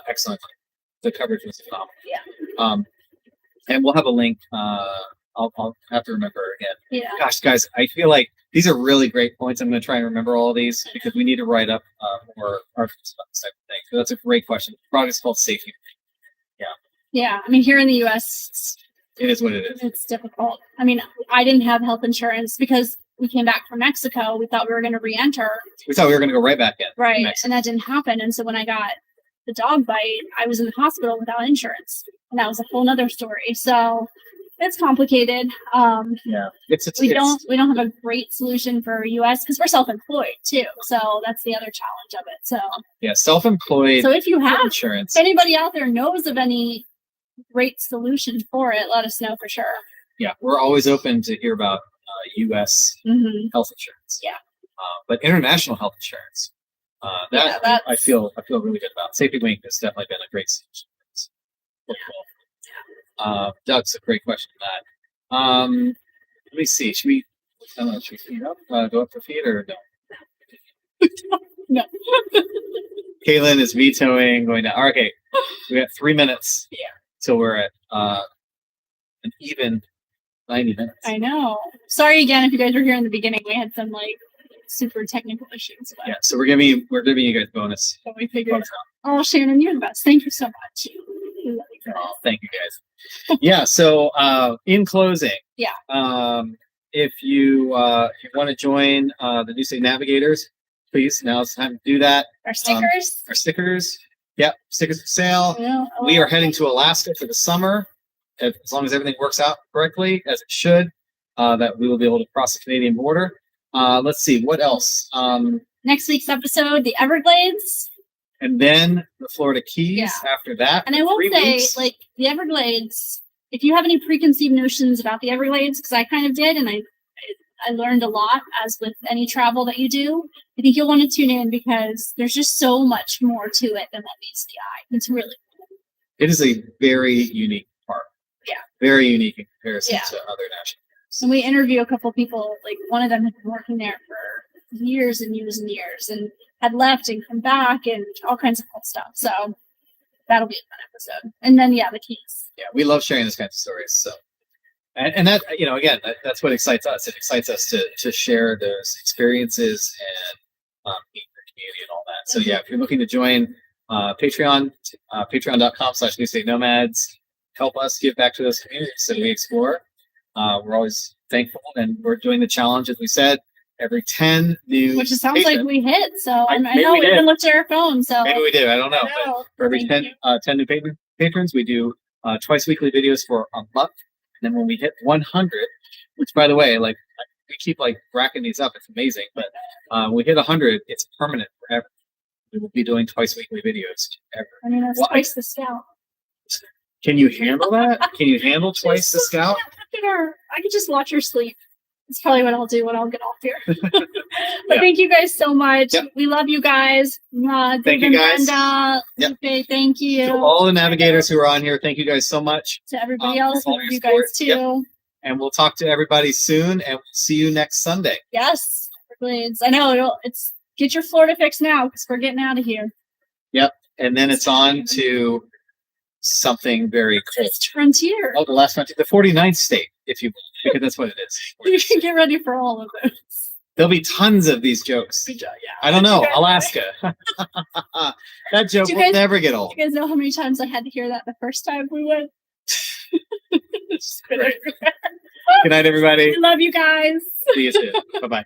excellent. The coverage was phenomenal. Yeah. And we'll have a link. I'll have to remember again. Yeah. Gosh, guys, I feel like these are really great points. I'm going to try and remember all of these because we need to write up more articles about this type of thing. So that's a great question. The product is called Safety. Yeah. I mean, here in the U.S., it is what it is. It's difficult. I mean, I didn't have health insurance because we came back from Mexico. We thought we were going to re-enter. We thought we were going to go right back in. Right. And that didn't happen. And so when I got the dog bite, I was in the hospital without insurance. And that was a whole nother story. So it's complicated. Yeah. We don't have a great solution for US because we're self-employed too. So that's the other challenge of it. So yeah, self-employed. So if you have insurance, if anybody out there knows of any great solution for it, let us know for sure. Yeah, we're always open to hear about U.S. health insurance. Yeah, but international health insurance, I feel really good about. Safety Wing has definitely been a great solution. Doug's a great question on that. Let me see. Should we feed up? Go up for feed or no? No. Caitlin is vetoing going down. Okay, we got 3 minutes. Yeah. Till we're at an even 90 minutes. I know. Sorry again if you guys were here in the beginning. We had some like super technical issues. But yeah, so we're giving you guys bonus. So we figured out. Oh, Shannon, you're the best. Thank you so much. Oh, thank you guys. Yeah. So in closing, if you want to join the Newstates Navigators, please, now's the time to do that. Our stickers. Yep, stickers for sale. Yeah, we are heading to Alaska for the summer. As long as everything works out correctly, as it should, that we will be able to cross the Canadian border. Let's see, what else? Next week's episode, the Everglades. And then the Florida Keys after that. And I will say, like, the Everglades, if you have any preconceived notions about the Everglades, because I kind of did, and I learned a lot, as with any travel that you do, I think you'll want to tune in because there's just so much more to it than what meets the eye. It's really cool. It is a very unique park. Yeah. Very unique in comparison to other national parks. And we interview a couple of people, like one of them had been working there for years and years and years and had left and come back and all kinds of cool stuff. So that'll be a fun episode. And then, the Keys. Yeah, we love sharing this kind of stories. So. And that, again, that's what excites us. It excites us to share those experiences and meet the community and all that. So, if you're looking to join Patreon, patreon.com/Newstate Nomads. Help us give back to those communities that we explore. We're always thankful, and we're doing the challenge, as we said, every 10 new Which it sounds patrons. like we hit. So I Maybe know we we did. even looked at our phone. So Maybe we did. I don't know. I know. But for every Thank 10 new patrons, we do twice weekly videos for a month. And then when we hit 100, which, by the way, like we keep like racking these up. It's amazing. But when we hit 100, it's permanent forever. We will be doing twice weekly videos forever. I mean, that's Well, twice the scout. Can you handle that? Can you handle twice the scout? I could just watch her sleep. That's probably what I'll do when I'll get off here. But Yeah. thank you guys so much. Yep. We love you guys. Thank you, guys. Yep. Thank you. To all the navigators who are on here, thank you guys so much. To everybody for else, we all love your you support. guys too. Yep. And we'll talk to everybody soon, and we'll see you next Sunday. Yes. Everglades. I know it's get your Florida fix now because we're getting out of here. Yep. And then it's on to something very cool. It's Frontier. Oh, the last one, the 49th state, if you will, because that's what it is. You can get ready for all of those. There'll be tons of these jokes. Good job. Yeah. I don't know, You guys- Alaska. That joke Do you will guys- never get old. You guys know how many times I had to hear that the first time we went? Just been Great. everywhere. Good night, everybody. We love you guys. See you soon. Bye-bye.